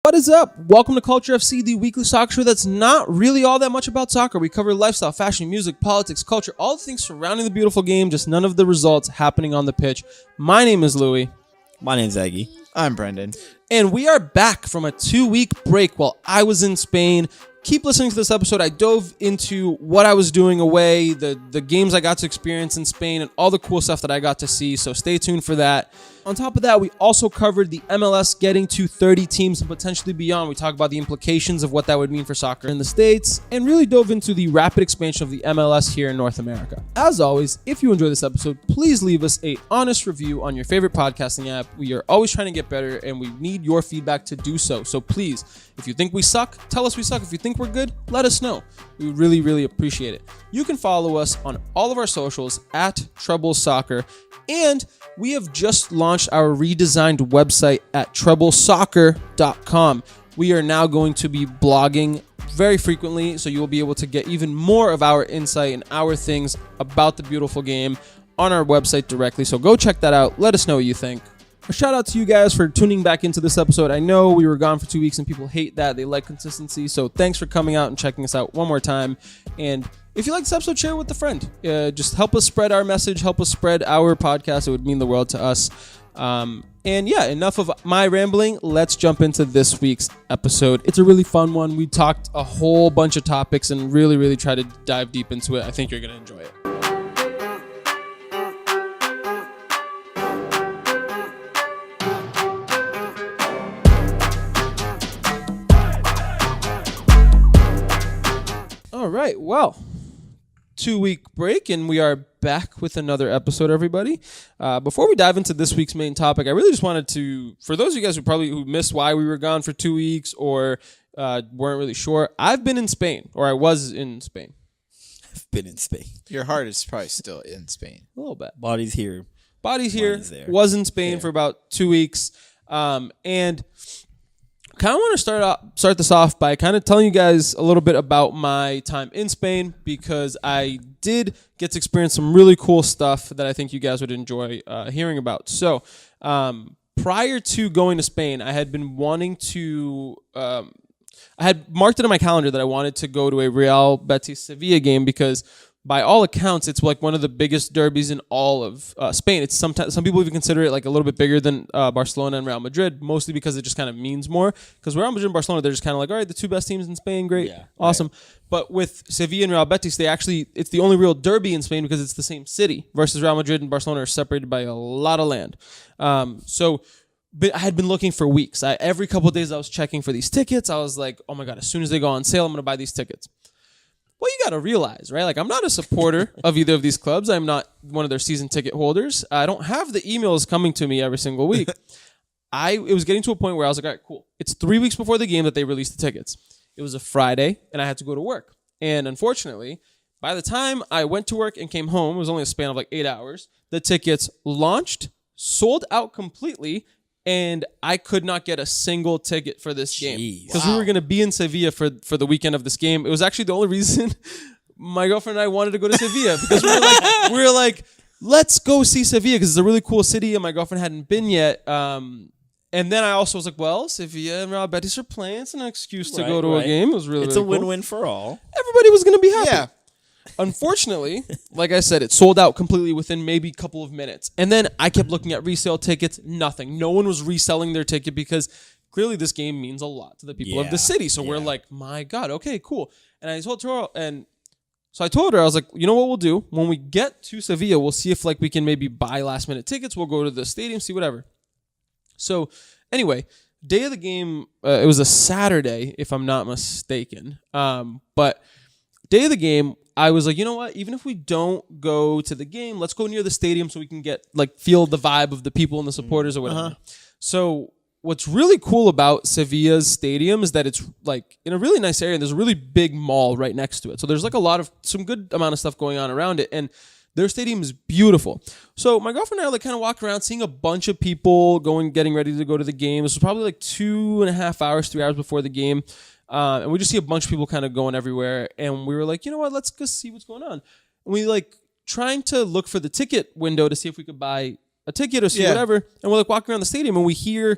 What is up? Welcome to Culture FC, the weekly soccer show that's not really all that much about soccer. We cover lifestyle, fashion, music, politics, culture, all the things surrounding the beautiful game, just none of the results happening on the pitch. My name is Louie. My name's Aggie. I'm Brendan. And we are back from a 2-week break while I was in Spain. Keep listening to this episode. I dove into what I was doing away, the games I got to experience in Spain, and all the cool stuff that I got to see, so stay tuned for that. On top of that, we also covered the MLS getting to 30 teams and potentially beyond. We talked about the implications of what that would mean for soccer in the States, and really dove into the rapid expansion of the MLS here in North America. As always, if you enjoy this episode, please leave us an honest review on your favorite podcasting app. We are always trying to get better, and we need your feedback to do so. So please, if you think we suck, tell us we suck. If you think we're good, let us know. We would really, really appreciate it. You can follow us on all of our socials at Trebl Soccer, and we have just launched our redesigned website at treblesoccer.com. We are now going to be blogging very frequently, so you will be able to get even more of our insight and our things about the beautiful game on our website directly. So go check that out. Let us know what you think. A shout out to you guys for tuning back into this episode. I know we were gone for 2 weeks and people hate that. They like consistency. So thanks for coming out and checking us out one more time. And if you like this episode, share it with a friend. Just help us spread our message. Help us spread our podcast. It would mean the world to us. And yeah, enough of my rambling. Let's jump into this week's episode. It's a really fun one. We talked a whole bunch of topics and really, really tried to dive deep into it. I think you're going to enjoy it. All right, well, 2-week break, and we are back with another episode, everybody. Before we dive into this week's main topic, I really just wanted to, for those of you guys who missed why we were gone for 2 weeks or weren't really sure, I've been in Spain, or I was in Spain. I've been in Spain. Your heart is probably still in Spain. A little bit. Body's here. Body's here. There. Was in Spain for about 2 weeks, and kind of want to start this off by kind of telling you guys a little bit about my time in Spain, because I did get to experience some really cool stuff that I think you guys would enjoy hearing about. So prior to going to Spain, I had been wanting to I had marked it on my calendar that I wanted to go to a Real Betis Sevilla game, because by all accounts, it's like one of the biggest derbies in all of Spain. It's some people even consider it like a little bit bigger than Barcelona and Real Madrid, mostly because it just kind of means more. Because Real Madrid and Barcelona, they're just kind of like, all right, the two best teams in Spain, great, yeah, awesome. Right. But with Sevilla and Real Betis, it's the only real derby in Spain because it's the same city, versus Real Madrid and Barcelona are separated by a lot of land. But I had been looking for weeks. Every couple of days I was checking for these tickets. I was like, oh my God, as soon as they go on sale, I'm going to buy these tickets. Well, you got to realize, right? Like, I'm not a supporter of either of these clubs. I'm not one of their season ticket holders. I don't have the emails coming to me every single week. It was getting to a point where I was like, all right, cool. It's 3 weeks before the game that they released the tickets. It was a Friday, and I had to go to work. And unfortunately, by the time I went to work and came home, it was only a span of like 8 hours, the tickets launched, sold out completely, and I could not get a single ticket for this game because we were going to be in Sevilla for the weekend of this game. It was actually the only reason my girlfriend and I wanted to go to Sevilla, because we were like, let's go see Sevilla because it's a really cool city, and my girlfriend hadn't been yet. And then I also was like, well, Sevilla and Real Betis are playing. It's an excuse to go to a game. It was really, it's really a win-win for all. Everybody was going to be happy. Yeah. Unfortunately, like I said, it sold out completely within maybe a couple of minutes. And then I kept looking at resale tickets, nothing. No one was reselling their ticket, because clearly this game means a lot to the people of the city. So we're like, my God, okay, cool. And I told her, I was like, you know what we'll do? When we get to Sevilla, we'll see if like we can maybe buy last minute tickets. We'll go to the stadium, see whatever. So anyway, day of the game, it was a Saturday, if I'm not mistaken. But day of the game, I was like, you know what? Even if we don't go to the game, let's go near the stadium so we can feel the vibe of the people and the supporters or whatever. So what's really cool about Sevilla's stadium is that it's like in a really nice area, and there's a really big mall right next to it. So there's like some good amount of stuff going on around it, and their stadium is beautiful. So my girlfriend and I kind of walk around seeing a bunch of people getting ready to go to the game. This was probably like 2.5 hours, 3 hours before the game. And we just see a bunch of people kind of going everywhere. And we were like, you know what, let's go see what's going on. And we trying to look for the ticket window to see if we could buy a ticket or see whatever. And we're walking around the stadium, and we hear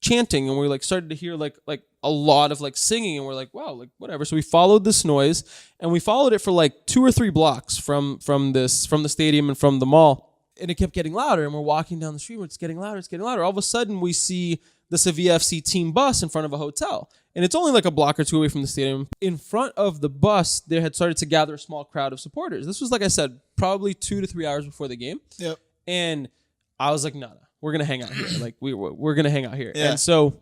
chanting, and we like started to hear like a lot of like singing, and we're like, wow, like whatever. So we followed this noise, and we followed it for like 2 or 3 blocks from the stadium and from the mall, and it kept getting louder. And we're walking down the street, it's getting louder, it's getting louder. All of a sudden, we see the Sevilla FC team bus in front of a hotel, and it's only like a block or 2 away from the stadium. In front of the bus, there had started to gather a small crowd of supporters. This was, like I said, probably 2 to 3 hours before the game. Yep. And I was like, no, we're gonna hang out here. Like we're gonna hang out here. Yeah. And so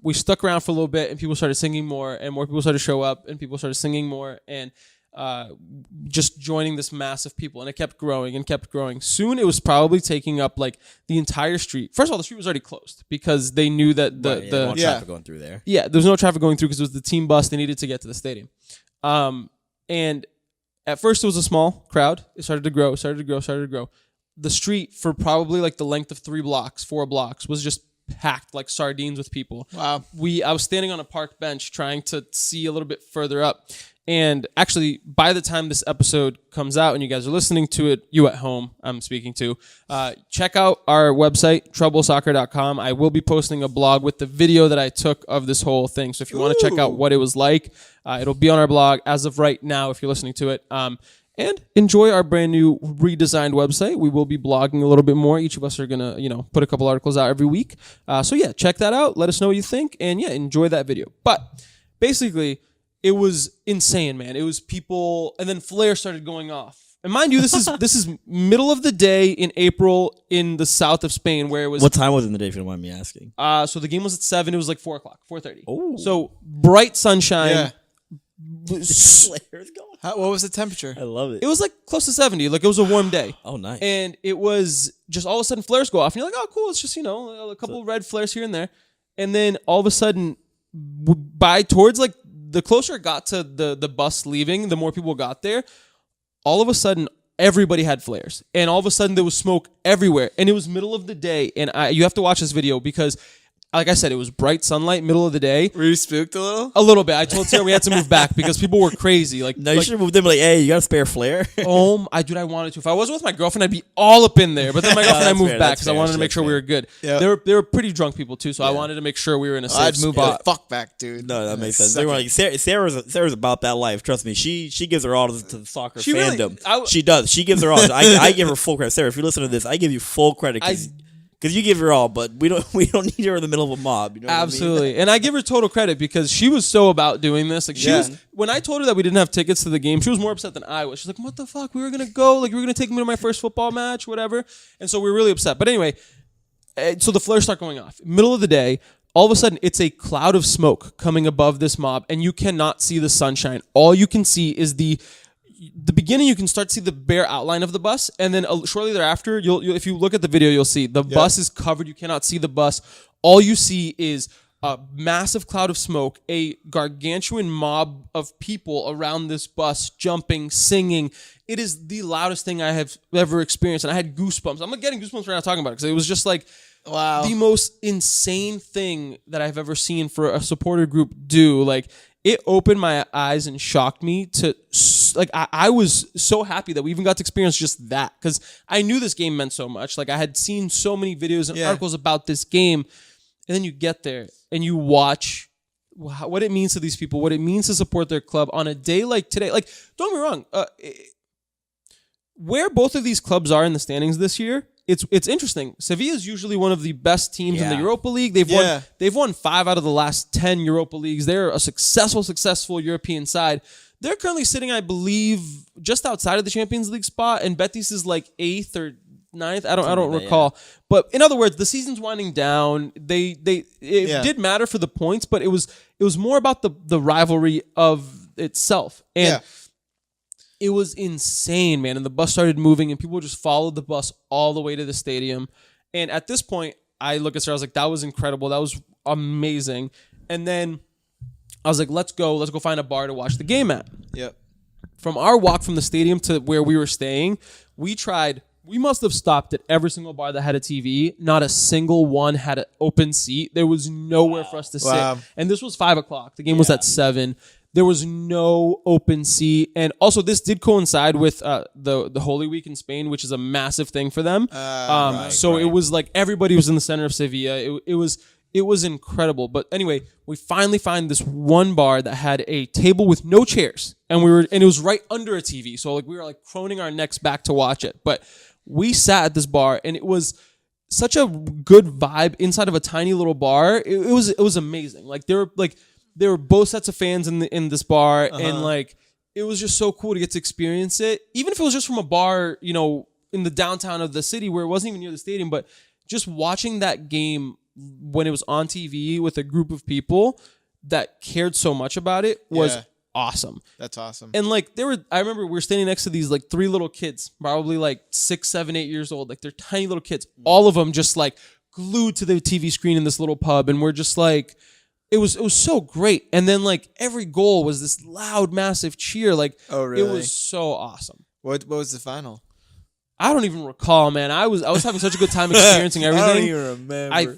we stuck around for a little bit, and people started singing more, and more people started to show up, and people started singing more, and just joining this mass of people, and it kept growing and kept growing. Soon it was probably taking up like the entire street. First of all, the street was already closed because they knew that the traffic going through there. Yeah, there was no traffic going through because it was the team bus. They needed to get to the stadium. And at first it was a small crowd. It started to grow, started to grow. The street for probably like the length of 4 blocks was just packed like sardines with people. Wow. I was standing on a park bench trying to see a little bit further up. And actually, by the time this episode comes out and you guys are listening to it, you at home, I'm speaking to, check out our website, treblsoccer.com. I will be posting a blog with the video that I took of this whole thing. So if you want to check out what it was like, it'll be on our blog as of right now if you're listening to it. And enjoy our brand new redesigned website. We will be blogging a little bit more. Each of us are going to, put a couple articles out every week. So yeah, check that out. Let us know what you think. And yeah, enjoy that video. But basically, it was insane, man. It was people, and then flares started going off. And mind you, this is middle of the day in April in the south of Spain, where it was. What time was it in the day, if you don't mind me asking? So the game was at 7. It was like 4 o'clock, 4:30. Oh, so bright sunshine. Yeah. Flares going. What was the temperature? I love it. It was like close to 70. Like it was a warm day. Oh, nice. And it was just all of a sudden flares go off, and you're like, oh, cool. It's just a couple of red flares here and there, and then all of a sudden, towards like. The closer it got to the bus leaving, the more people got there. All of a sudden, everybody had flares. And all of a sudden, there was smoke everywhere. And it was middle of the day. And you have to watch this video because, like I said, it was bright sunlight, middle of the day. Were you spooked a little? A little bit. I told Sarah we had to move back because people were crazy. Like, no, you should have moved them like, hey, you got a spare flare? Dude, I wanted to. If I wasn't with my girlfriend, I'd be all up in there. But then my girlfriend and I moved fair, back because I fair, wanted to make that's sure we fair. were good. Yep. They were pretty drunk people too, so I wanted to make sure we were in a safe I'd move spot. the fuck back, dude. No, that makes sense. Suck They were it. like, Sarah's about that life. Trust me. She gives her all to the soccer She really- fandom. She does. She gives her all. I give her full credit. Sarah, if you listen to this, I give you full credit because you give her all, but we don't need her in the middle of a mob. You know what I mean? Absolutely. And I give her total credit because she was so about doing this. Like she was, when I told her that we didn't have tickets to the game, she was more upset than I was. She's like, what the fuck? We were going to go. Like, you were going to take me to my first football match, whatever. And so we were really upset. But anyway, so the flares start going off. Middle of the day, all of a sudden, it's a cloud of smoke coming above this mob, and you cannot see the sunshine. All you can see is the beginning. You can start to see the bare outline of the bus, and then shortly thereafter, you'll if you look at the video, you'll see the bus is covered. You cannot see the bus. All you see is a massive cloud of smoke, a gargantuan mob of people around this bus, jumping, singing. It is the loudest thing I have ever experienced, and I had goosebumps. I'm getting goosebumps right now talking about it because it was just like the most insane thing that I've ever seen for a supporter group do. Like, it opened my eyes and shocked me to, like, I was so happy that we even got to experience just that because I knew this game meant so much. Like, I had seen so many videos and articles about this game, and then you get there and you watch what it means to these people, what it means to support their club on a day like today. Like, don't get me wrong, where both of these clubs are in the standings this year, it's interesting. Sevilla is usually one of the best teams in the Europa League. They've won 5 out of the last 10 Europa Leagues. They're a successful European side. They're currently sitting, I believe, just outside of the Champions League spot, and Betis is like 8th or 9th. I don't recall. Yeah. But in other words, the season's winding down. It did matter for the points, but it was more about the rivalry of itself. And it was insane, man. And the bus started moving, and people just followed the bus all the way to the stadium. And at this point, I look at Sarah, I was like, that was incredible. That was amazing. And then I was like, let's go find a bar to watch the game at. Yep. From our walk from the stadium to where we were staying, we must have stopped at every single bar that had a TV. Not a single one had an open seat. There was nowhere for us to sit. And this was 5 o'clock. The game was at 7. There was no open seat, and also this did coincide with the Holy Week in Spain, which is a massive thing for them. It was like everybody was in the center of Sevilla. It was incredible. But anyway, we finally find this one bar that had a table with no chairs, and it was right under a TV. So like we were like craning our necks back to watch it. But we sat at this bar, and it was such a good vibe inside of a tiny little bar. It was amazing. Like there were both sets of fans in this bar, and like it was just so cool to get to experience it. Even if it was just from a bar, you know, in the downtown of the city where it wasn't even near the stadium, but just watching that game when it was on TV with a group of people that cared so much about it was awesome. That's awesome. And like I remember we were standing next to these like 3 little kids, probably like 6, 7, 8 years old. Like they're tiny little kids. All of them just like glued to the TV screen in this little pub, and we're just like, it was so great. And then like every goal was this loud, massive cheer. Like, oh really? It was so awesome. What was the final? I don't even recall, man. I was having such a good time experiencing everything. I don't even remember.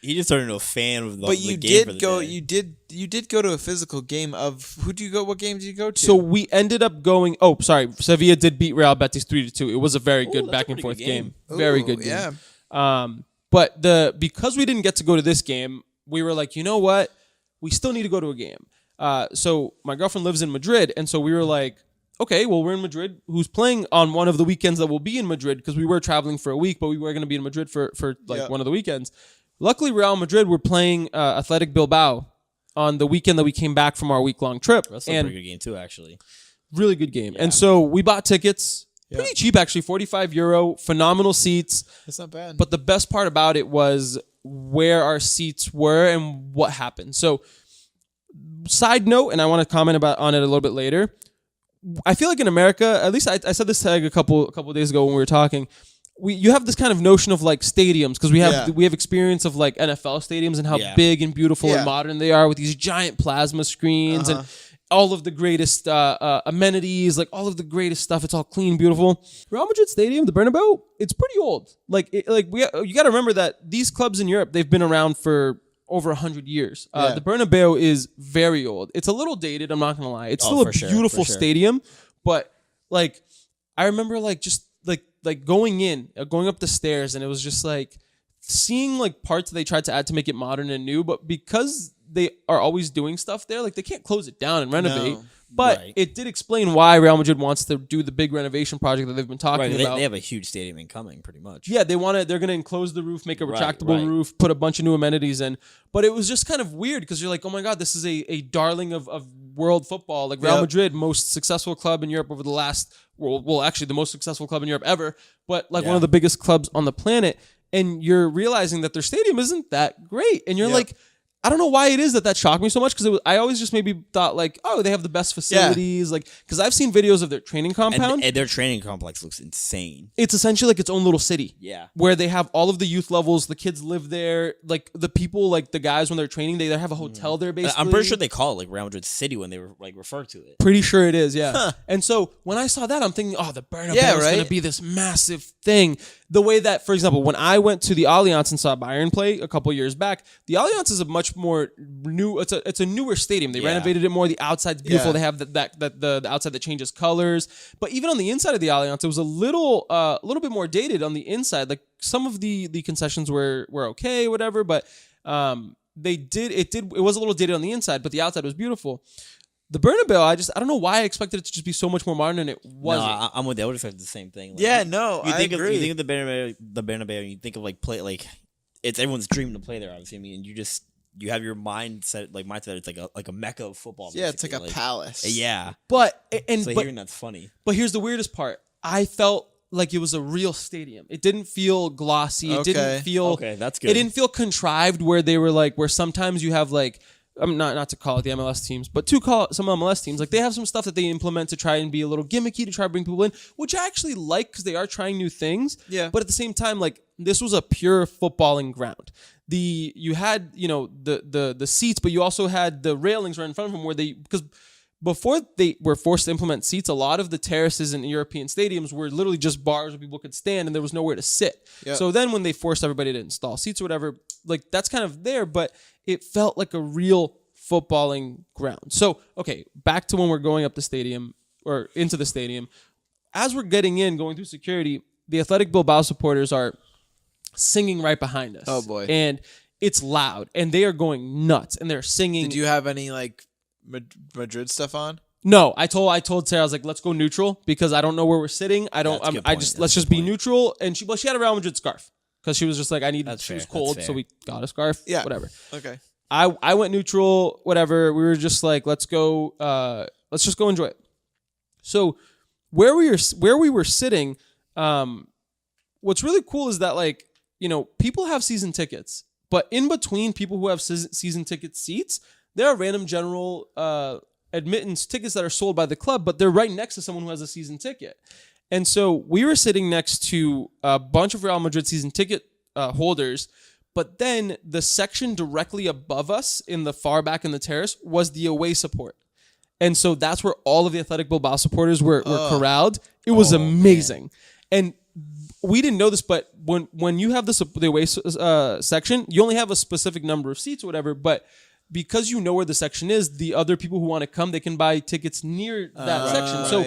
He just turned into a fan of the But you game did go. You did go to a physical game of who do you go? What game did you go to? So we ended up going. Oh, sorry, Sevilla did beat Real Betis 3-2. It was a very good back and forth game. Very good game. Yeah. But because we didn't get to go to this game, we were like, you know what? We still need to go to a game. So my girlfriend lives in Madrid, and so we were like, okay, well, we're in Madrid. Who's playing on one of the weekends that we'll be in Madrid? Because we were traveling for a week, but we were going to be in Madrid for one of the weekends. Luckily, Real Madrid were playing Athletic Bilbao on the weekend that we came back from our week-long trip. That's a pretty good game too, actually. Really good game. Yeah. And so we bought tickets. Pretty cheap, actually, €45. Phenomenal seats. That's not bad. But the best part about it was where our seats were and what happened. So, side note, and I want to comment on it a little bit later. I feel like in America, at least I said this tag a couple days ago when we were talking. You have this kind of notion of like stadiums because we have experience of like NFL stadiums and how big and beautiful and modern they are with these giant plasma screens and all of the greatest amenities, like all of the greatest stuff. It's all clean, beautiful. Real Madrid Stadium, the Bernabeu, it's pretty old. You got to remember that these clubs in Europe, they've been around for over 100 years. The Bernabeu is very old. It's a little dated. I'm not gonna lie. It's still a beautiful stadium, but like I remember like just like going up the stairs, and it was just like seeing like parts that they tried to add to make it modern and new, but because they are always doing stuff there, like they can't close it down and renovate. No. But it did explain why Real Madrid wants to do the big renovation project that they've been talking about. They have a huge stadium incoming, pretty much. Yeah, they're going to enclose the roof, make a retractable roof, put a bunch of new amenities in. But it was just kind of weird because you're like, oh my God, this is a darling of world football. Like Real Madrid, most successful club in Europe over the last, actually the most successful club in Europe ever, but like one of the biggest clubs on the planet. And you're realizing that their stadium isn't that great. And you're like, I don't know why it is that shocked me so much because I always just maybe thought like, oh, they have the best facilities, like because I've seen videos of their training compound. And their training complex looks insane. It's essentially like its own little city. Yeah, where they have all of the youth levels, the kids live there, like the people, like the guys when they're training, they have a hotel there. Basically, I'm pretty sure they call it like Real Madrid City when they were like refer to it. Pretty sure it is, yeah. And so when I saw that, I'm thinking, oh, the Bernabeu is going to be this massive thing. The way that, for example, when I went to the Allianz and saw Bayern play a couple years back, the Allianz is a much more new. It's a newer stadium. They renovated it more. The outside's beautiful. They have the outside that changes colors. But even on the inside of the Allianz, it was a little bit more dated on the inside. Like some of the concessions were okay, whatever. But it was a little dated on the inside, but the outside was beautiful. The Bernabeu, I don't know why I expected it to just be so much more modern, and it wasn't. No, I'm with you. I would expect the same thing. Like, I agree. You think of the Bernabeu, you think of like it's everyone's dream to play there. Obviously, I mean, you have your mindset. It's like a mecca of football. Yeah, it's like a palace. Yeah, hearing that's funny. But here's the weirdest part. I felt like it was a real stadium. It didn't feel glossy. It didn't feel that's good. It didn't feel contrived where they were like where sometimes you have like. Not to call it the MLS teams, but to call it some MLS teams. Like they have some stuff that they implement to try and be a little gimmicky to try to bring people in, which I actually like because they are trying new things. Yeah. But at the same time, like this was a pure footballing ground. You had the seats, but you also had the railings right in front of them because before they were forced to implement seats, a lot of the terraces in European stadiums were literally just bars where people could stand and there was nowhere to sit. Yep. So then when they forced everybody to install seats or whatever, like that's kind of there, but it felt like a real footballing ground. So, okay, back to when we're going up the stadium or into the stadium. As we're getting in, going through security, the Athletic Bilbao supporters are singing right behind us. Oh, boy. And it's loud, and they are going nuts, and they're singing. Did you have any like Madrid stuff on? No, I told Sarah, I was like, let's go neutral because I don't know where we're sitting. Let's just be neutral. And she had a Real Madrid scarf because she was just like, she was cold, so we got a scarf. Yeah, whatever. Okay. I went neutral, whatever. We were just like, let's just go enjoy it. So where we were sitting, what's really cool is that like, people have season tickets, but in between people who have season ticket seats, there are random general admittance tickets that are sold by the club, but they're right next to someone who has a season ticket. And so we were sitting next to a bunch of Real Madrid season ticket holders, but then the section directly above us in the far back in the terrace was the away support. And so that's where all of the Athletic Bilbao supporters were corralled. It was amazing. Man. And we didn't know this, but when you have the away section, you only have a specific number of seats or whatever, but because you know where the section is, the other people who want to come, they can buy tickets near that section. So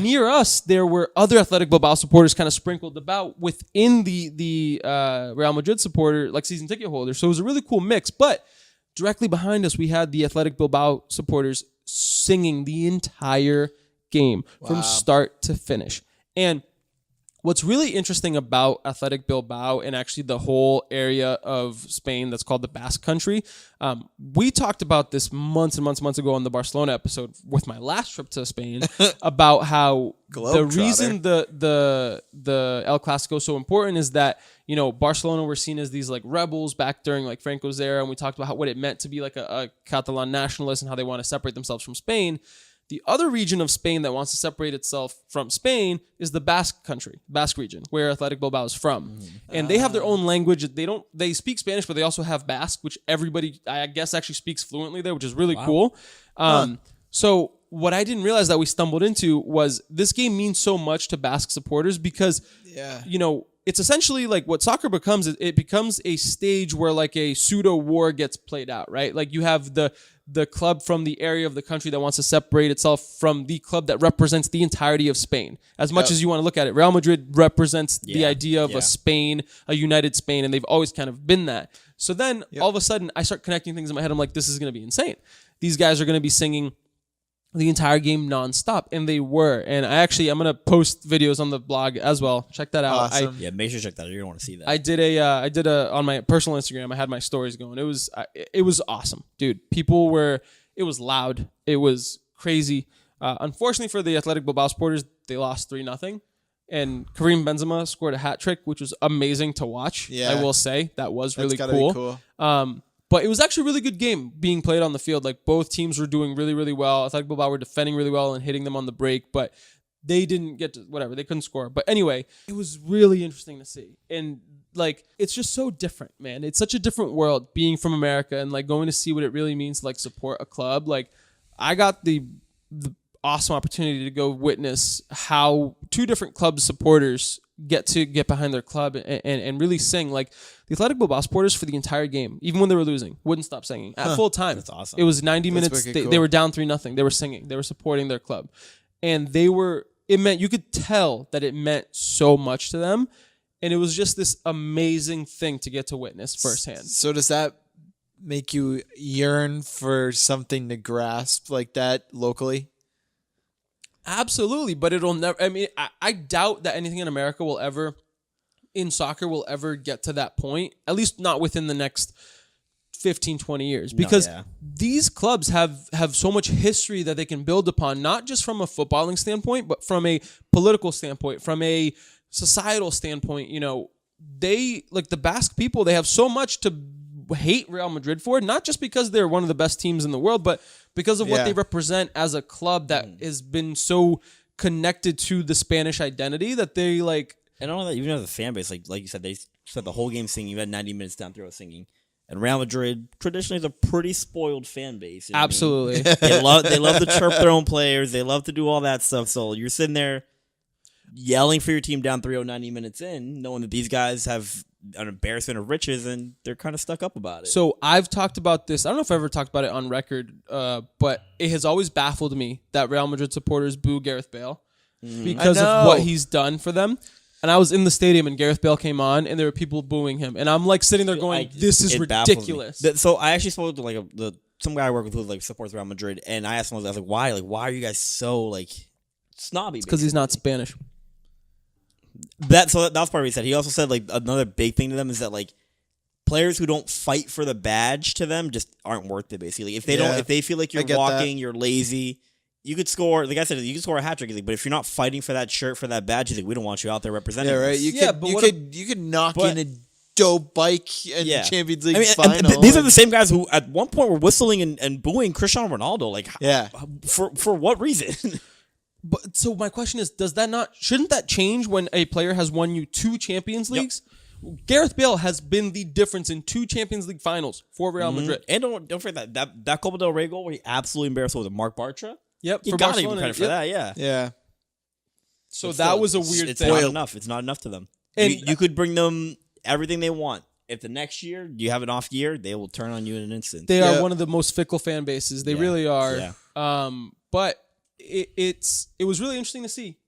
near us, there were other Athletic Bilbao supporters kind of sprinkled about within the Real Madrid supporter, like season ticket holders. So it was a really cool mix. But directly behind us, we had the Athletic Bilbao supporters singing the entire game from start to finish. And what's really interesting about Athletic Bilbao and actually the whole area of Spain that's called the Basque Country, we talked about this months and months ago on the Barcelona episode with my last trip to Spain about how the reason the El Clasico is so important is that, Barcelona were seen as these like rebels back during like Franco's era, and we talked about what it meant to be like a Catalan nationalist and how they want to separate themselves from Spain. The other region of Spain that wants to separate itself from Spain is the Basque Country, Basque region, where Athletic Bilbao is from. And they have their own language. They speak Spanish, but they also have Basque, which everybody, I guess, actually speaks fluently there, which is really cool. So what I didn't realize that we stumbled into was this game means so much to Basque supporters because, it's essentially like what soccer becomes. It becomes a stage where like a pseudo war gets played out, right? Like you have the club from the area of the country that wants to separate itself from the club that represents the entirety of Spain. As much as you want to look at it, Real Madrid represents the idea of a united Spain, and they've always kind of been that. So then all of a sudden I start connecting things in my head. I'm like, this is going to be insane. These guys are going to be singing the entire game nonstop, and they were. And I'm going to post videos on the blog as well. Check that out. Awesome. Make sure to check that out. You're going to want to see that. I did a on my personal Instagram. I had my stories going. It was awesome, dude. It was loud. It was crazy. Unfortunately for the Athletic Bilbao supporters, they lost 3-0. And Karim Benzema scored a hat trick, which was amazing to watch. Yeah. I will say that was really cool. But it was actually a really good game being played on the field. Like both teams were doing really, really well. Athletic Bilbao were defending really well and hitting them on the break, but they didn't get to they couldn't score. But anyway, it was really interesting to see. And like, it's just so different, man. It's such a different world being from America and like going to see what it really means to like support a club. Like I got the awesome opportunity to go witness how two different club supporters get behind their club and really sing. Like the Athletic Bilbao supporters for the entire game, even when they were losing, wouldn't stop singing at full time. That's awesome. It was 90 minutes. They were down 3-0. They were singing. They were supporting their club, and it meant, you could tell that it meant so much to them, and it was just this amazing thing to get to witness firsthand. So does that make you yearn for something to grasp like that locally? Absolutely, but it'll never. I mean, I doubt that anything in America in soccer will ever get to that point, at least not within the next 15, 20 years, because these clubs have so much history that they can build upon, not just from a footballing standpoint, but from a political standpoint, from a societal standpoint. They, like the Basque people, they have so much to hate Real Madrid for, not just because they're one of the best teams in the world, but because of what they represent as a club that has been so connected to the Spanish identity that they like. And all that, even as a fan base, like you said, they spent the whole game singing. You had 90 minutes down through singing. And Real Madrid traditionally is a pretty spoiled fan base. You know Absolutely. They love to chirp their own players. They love to do all that stuff. So you're sitting there yelling for your team down 3-0, 90 minutes in, knowing that these guys have an embarrassment of riches, and they're kind of stuck up about it. So I've talked about this. I don't know if I ever talked about it on record, but it has always baffled me that Real Madrid supporters boo Gareth Bale because of what he's done for them. And I was in the stadium and Gareth Bale came on and there were people booing him. And I'm like sitting there going, this is ridiculous. So I actually spoke to like some guy I work with who like supports Real Madrid, and I asked him, I was like, why? Like, why are you guys so like snobby? Because he's not Spanish. That was part of what he said. He also said like another big thing to them is that like players who don't fight for the badge to them just aren't worth it. Basically, if they feel like you're walking, you're lazy. You could score, like I said, you could score a hat trick, but if you're not fighting for that shirt, for that badge, he's like, we don't want you out there representing. Yeah, right. us. You could knock in a dope bike in the Champions League final. These are the same guys who at one point were whistling and booing Cristiano Ronaldo. Like, for what reason? But so my question is, shouldn't that change when a player has won you 2 Champions Leagues? Yep. Gareth Bale has been the difference in 2 Champions League finals for Real Madrid. And don't forget that Copa del Rey goal where he absolutely embarrassed with Marc Bartra. Yep, you got to give him credit for that. Yeah. So but that was a weird thing. Not enough. It's not enough to them. And you could bring them everything they want. If the next year you have an off year, they will turn on you in an instant. They are one of the most fickle fan bases. They really are. Yeah. But it was really interesting to see.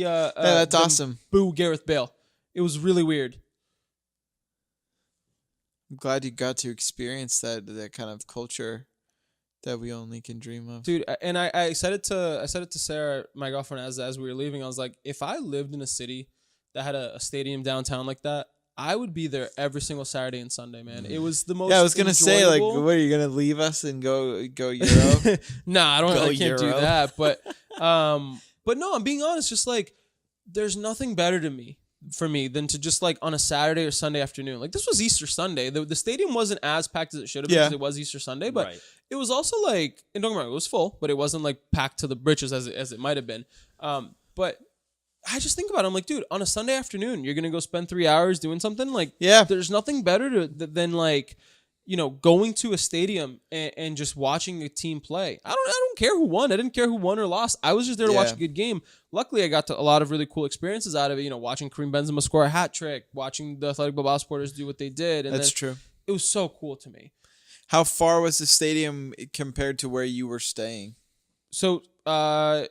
That's awesome. Boo Gareth Bale. It was really weird. I'm glad you got to experience that kind of culture that we only can dream of, dude. And I said it to Sarah, my girlfriend, as we were leaving. I was like, if I lived in a city that had a stadium downtown like that, I would be there every single Saturday and Sunday, man. It was the most. Yeah, I was gonna say, like, what are you gonna leave us and go Euro? Nah, I can't do that. But no, I'm being honest. Just like, there's nothing better for me than to just like on a Saturday or Sunday afternoon. Like, this was Easter Sunday. The stadium wasn't as packed as it should have been because it was Easter Sunday, but it was also like, and don't get me wrong, it was full, but it wasn't like packed to the britches as it might have been. But I just think about it. I'm like, dude, on a Sunday afternoon, you're going to go spend 3 hours doing something? Like, there's nothing better than like, going to a stadium and just watching a team play. I don't care who won. I didn't care who won or lost. I was just there to watch a good game. Luckily, I got a lot of really cool experiences out of it. Watching Karim Benzema score a hat trick, watching the Athletic Bilbao supporters do what they did. And that's true. It was so cool to me. How far was the stadium compared to where you were staying? So, the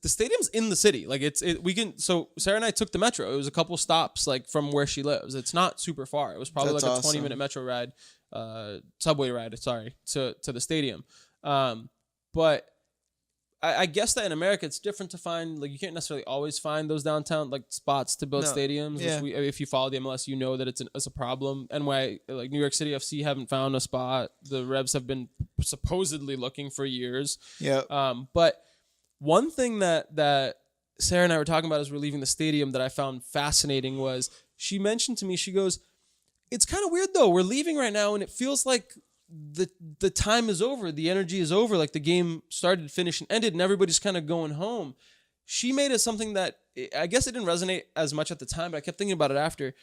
stadium's in the city. Like so Sarah and I took the metro. It was a couple stops like from where she lives. It's not super far. It was probably like a 20-minute metro ride, subway ride, to the stadium. But I guess that in America it's different to find, like, you can't necessarily always find those downtown like spots to build stadiums. Yeah. Which if you follow the MLS, you know that it's a problem. And why, like, New York City FC haven't found a spot. The Revs have been supposedly looking for years. Yeah. But one thing that Sarah and I were talking about as we're leaving the stadium that I found fascinating was she mentioned to me, she goes, it's kind of weird though. We're leaving right now and it feels like the time is over. The energy is over. Like the game started, finished, and ended and everybody's kind of going home. She made it something that I guess it didn't resonate as much at the time, but I kept thinking about it after.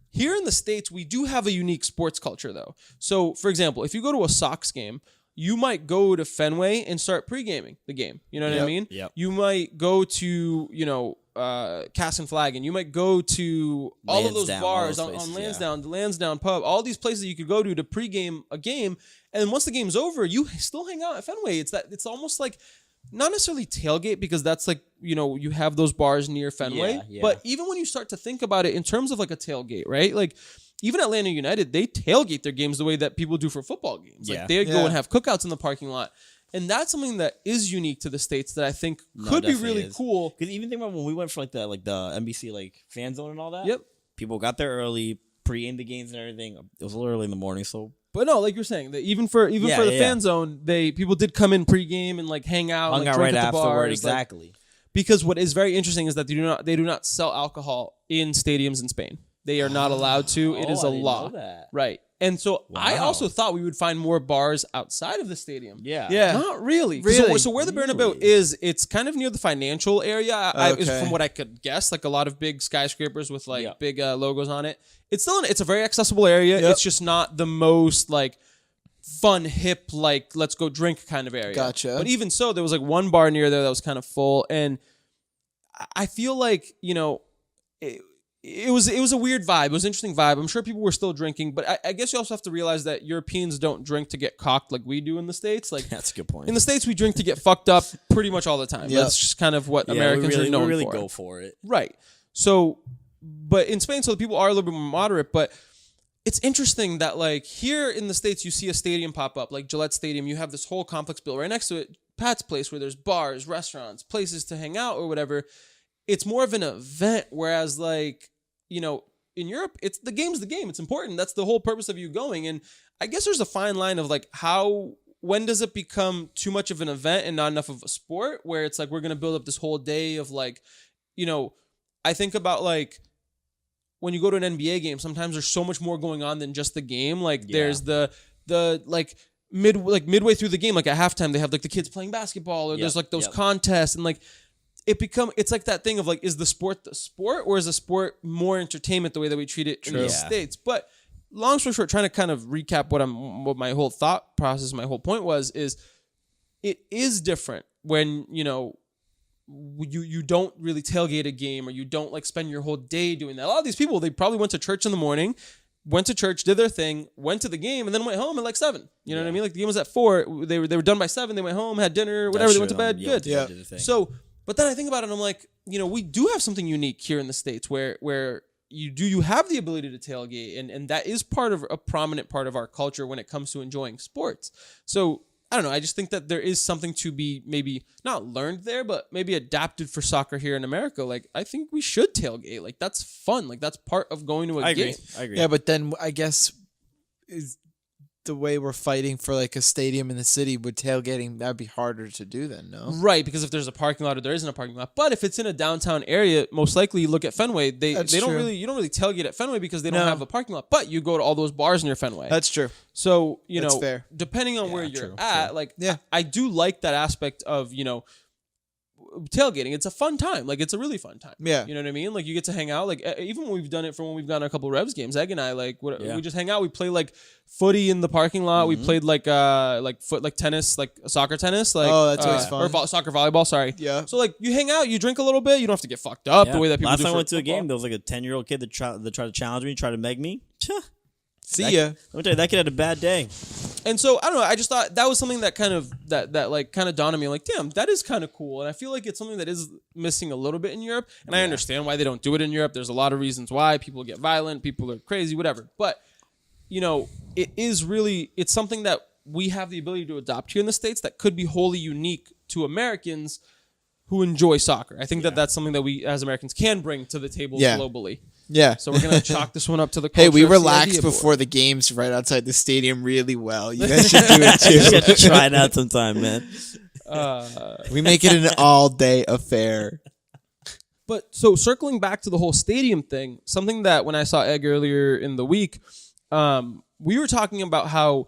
Here in the States, we do have a unique sports culture though. So for example, if you go to a Sox game, you might go to Fenway and start pre-gaming the game. You know what I mean? Yep. You might go to, Cass and Flag, and you might go to all of those bars on Lansdowne, the Lansdowne pub, all these places that you could go to pre-game a game. And then once the game's over, you still hang out at Fenway. It's almost like, not necessarily tailgate, because that's like, you have those bars near Fenway. Yeah. But even when you start to think about it in terms of like a tailgate, right? Like, even Atlanta United, they tailgate their games the way that people do for football games. Like they go and have cookouts in the parking lot. And that's something that is unique to the States that I think could be really cool. Because even think about when we went for the NBC fan zone and all that. Yep. People got there early, pre-aimed the games and everything. It was a little early in the morning, so. But no, like you're saying, that even for the fan zone, people did come in pregame and like hang out, hung like, out drink right at the afterward, bars, exactly. Because what is very interesting is that they do not sell alcohol in stadiums in Spain. They are not allowed to. It is a law. Right. And so I also thought we would find more bars outside of the stadium. Yeah. Not really. So where the Bernabeu is, it's kind of near the financial area. Is from what I could guess, like a lot of big skyscrapers with like big logos on it. It's a very accessible area. Yep. It's just not the most like fun, hip, like let's go drink kind of area. Gotcha. But even so, there was like one bar near there that was kind of full. And I feel like, it was a weird vibe. It was an interesting vibe. I'm sure people were still drinking, but I guess you also have to realize that Europeans don't drink to get cocked like we do in the States. Like that's a good point. In the States, we drink to get fucked up pretty much all the time. Yep. That's just kind of what Americans are known for. We really go for it. Right. So, but in Spain, so the people are a little bit more moderate, but it's interesting that like here in the States, you see a stadium pop up, like Gillette Stadium. You have this whole complex built right next to it, Pat's Place, where there's bars, restaurants, places to hang out or whatever. It's more of an event, whereas like, you know, in Europe, it's the game's the game. It's important. That's the whole purpose of you going. And I guess there's a fine line of like when does it become too much of an event and not enough of a sport, where it's like we're going to build up this whole day of like, you know, I think about like when you go to an NBA game, sometimes there's so much more going on than just the game. Like there's the like midway through the game, like at halftime, they have like the kids playing basketball or there's like those contests and like, it's like that thing of like, is the sport or is the sport more entertainment the way that we treat it in the States? But long story short, trying to kind of recap what my whole thought process, my whole point is it is different when, you know, you don't really tailgate a game or you don't like spend your whole day doing that. A lot of these people, they probably went to church in the morning, went to church, did their thing, went to the game, and then went home at like 7. You know what I mean? Like the game was at 4. They were done by 7. They went home, had dinner, whatever. They went to bed. Good. Yeah. So, but then I think about it and I'm like, you know, we do have something unique here in the States where you have the ability to tailgate and that is part of a prominent part of our culture when it comes to enjoying sports. So I don't know. I just think that there is something to be maybe not learned there, but maybe adapted for soccer here in America. Like I think we should tailgate. Like that's fun. Like that's part of going to a game. I agree. Yeah, but then I guess is the way we're fighting for like a stadium in the city with tailgating, that'd be harder to do then, no? Right, because if there's a parking lot or there isn't a parking lot. But if it's in a downtown area, most likely you look at Fenway, you don't really tailgate at Fenway because they don't have a parking lot. But you go to all those bars near Fenway. That's true. So, you That's know, fair. Depending on where you're at, like I do like that aspect of, you know, tailgating. It's a fun time. Like it's a really fun time. Yeah. You know what I mean? Like you get to hang out. Like even when we've done it for when we've gone to a couple of Revs games, Egg and I we just hang out. We play like footy in the parking lot. Mm-hmm. We played like tennis, like soccer tennis, like that's always fun. Or soccer volleyball, sorry. Yeah. So like you hang out, you drink a little bit, you don't have to get fucked up the way that people Last do. time I went to a football. game, there was like a 10-year-old kid that tried to challenge me, tried to meg me. See ya. Let me tell you, that kid had a bad day. And so I don't know. I just thought that was something that kind of dawned on me. Like, damn, that is kind of cool. And I feel like it's something that is missing a little bit in Europe. And I understand why they don't do it in Europe. There's a lot of reasons why. People get violent. People are crazy. Whatever. But you know, it's something that we have the ability to adopt here in the States that could be wholly unique to Americans who enjoy soccer. I think that's something that we as Americans can bring to the table globally. Yeah. So we're going to chalk this one up to the culture. Hey, we FC relaxed idea before board. the games right outside the stadium really well. You guys should do it too. You should try it out sometime, man. We make it an all-day affair. But so circling back to the whole stadium thing, something that when I saw Egg earlier in the week, we were talking about how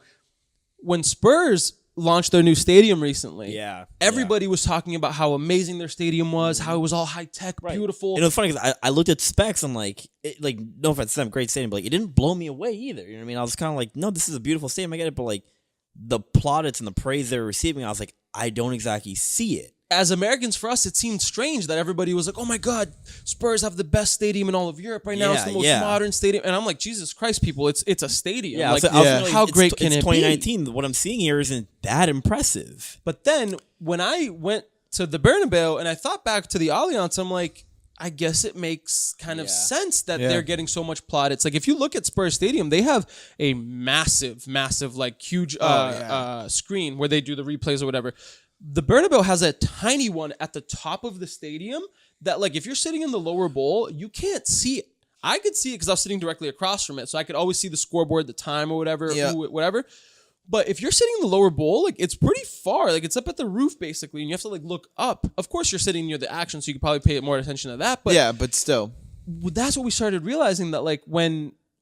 when Spurs launched their new stadium recently, everybody was talking about how amazing their stadium was, how it was all high-tech, beautiful. And it was funny because I looked at specs and no offense to them, great stadium, but like, it didn't blow me away either. You know what I mean? I was kind of like, no, this is a beautiful stadium, I get it, but like the plaudits and the praise they were receiving, I was like, I don't exactly see it. As Americans, for us, it seemed strange that everybody was like, oh my God, Spurs have the best stadium in all of Europe right now. It's the most modern stadium. And I'm like, Jesus Christ, people, it's a stadium. Yeah, like, how great can it be? It's 2019. What I'm seeing here isn't that impressive. But then when I went to the Bernabeu and I thought back to the Allianz, I'm like, I guess it makes kind of sense that they're getting so much plot. It's like if you look at Spurs Stadium, they have a massive, like huge screen where they do the replays or whatever. The Bernabeu has a tiny one at the top of the stadium that, like, if you're sitting in the lower bowl, you can't see it. I could see it because I was sitting directly across from it, so I could always see the scoreboard, the time or whatever, whatever. But if you're sitting in the lower bowl, like, it's pretty far. Like, it's up at the roof, basically, and you have to, like, look up. Of course, you're sitting near the action, so you could probably pay more attention to that. But yeah, but still. That's what we started realizing that, like,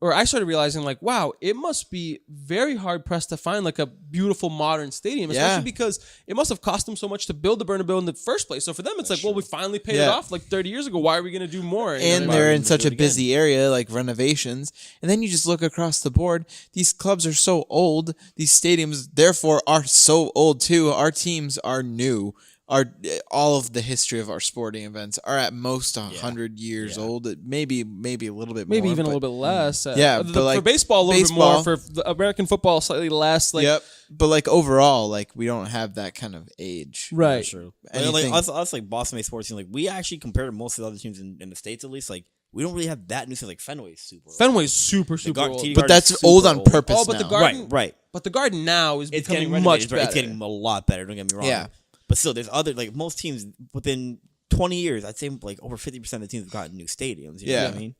I started realizing, like, wow, it must be very hard pressed to find like a beautiful modern stadium, especially because it must have cost them so much to build the Bernabeu in the first place. So for them, it's well, we finally paid it off like 30 years ago. Why are we going to do more? And they're in such a busy area, like renovations. And then you just look across the board. These clubs are so old. These stadiums, therefore, are so old too. Our teams are new. all of the history of our sporting events are at most 100 years old. Maybe a little bit more. Maybe even a little bit less. But for baseball, a little bit more. For American football, slightly less. But like overall, like we don't have that kind of age. Right. That's true. Like us, like Boston based sports team, like we actually compared to most of the other teams in the States, at least, like we don't really have that new thing. Like Fenway's super old. But that's old on purpose. Oh, but the Garden, right. But the Garden now is becoming much better. It's getting a lot better. Don't get me wrong. Yeah. But still, there's other, like most teams within 20 years, I'd say like over 50% of the teams have gotten new stadiums. You know what I mean?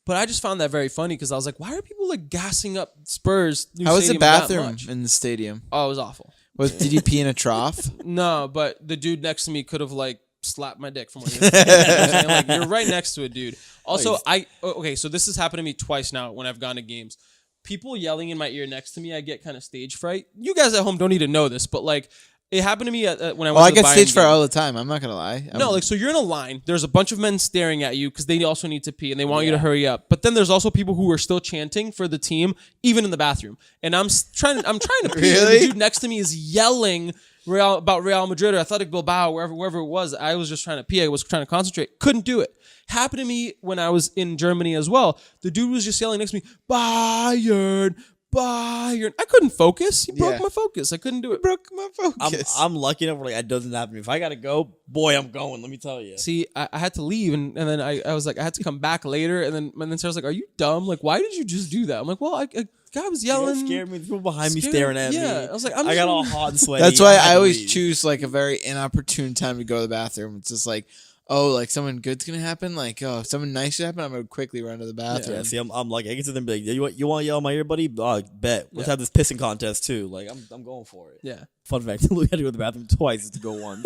But I just found that very funny because I was like, why are people like gassing up Spurs? How was the bathroom in the stadium? Oh, it was awful. Did you pee in a trough? No, but the dude next to me could have like slapped my dick from what like, you're right next to it, dude. Also, so this has happened to me twice now when I've gone to games. People yelling in my ear next to me, I get kind of stage fright. You guys at home don't need to know this, but like it happened to me when I went to the Bayern I get stage fright all the time. I'm not gonna lie. So you're in a line. There's a bunch of men staring at you because they also need to pee and they want you to hurry up. But then there's also people who are still chanting for the team, even in the bathroom. And I'm trying to pee. Really? And the dude next to me is yelling about Real Madrid or Athletic Bilbao, wherever it was. I was just trying to pee. I was trying to concentrate. Couldn't do it. Happened to me when I was in Germany as well. The dude was just yelling next to me, Bayern. I couldn't focus. He broke my focus. I couldn't do it. Broke my focus. I'm lucky enough where like that doesn't happen to me. If I gotta go, boy, I'm going. Let me tell you. See, I had to leave, and then I was like, I had to come back later, and then Sarah's like, "Are you dumb? Like, why did you just do that?" I'm like, "Well, guy was yelling. You scared me. People behind me staring at me. Yeah, I was like, I got all hot and sweaty. That's why I always choose like a very inopportune time to go to the bathroom. It's just like, oh, like something good's gonna happen, like something nice should happen. I'm gonna quickly run to the bathroom. Yeah, see, I'm lucky. I get to them and be like, you want to yell in my ear, buddy? Bet. Let's have this pissing contest too. Like I'm going for it. Yeah. Fun fact: Louie had to go to the bathroom twice to go once.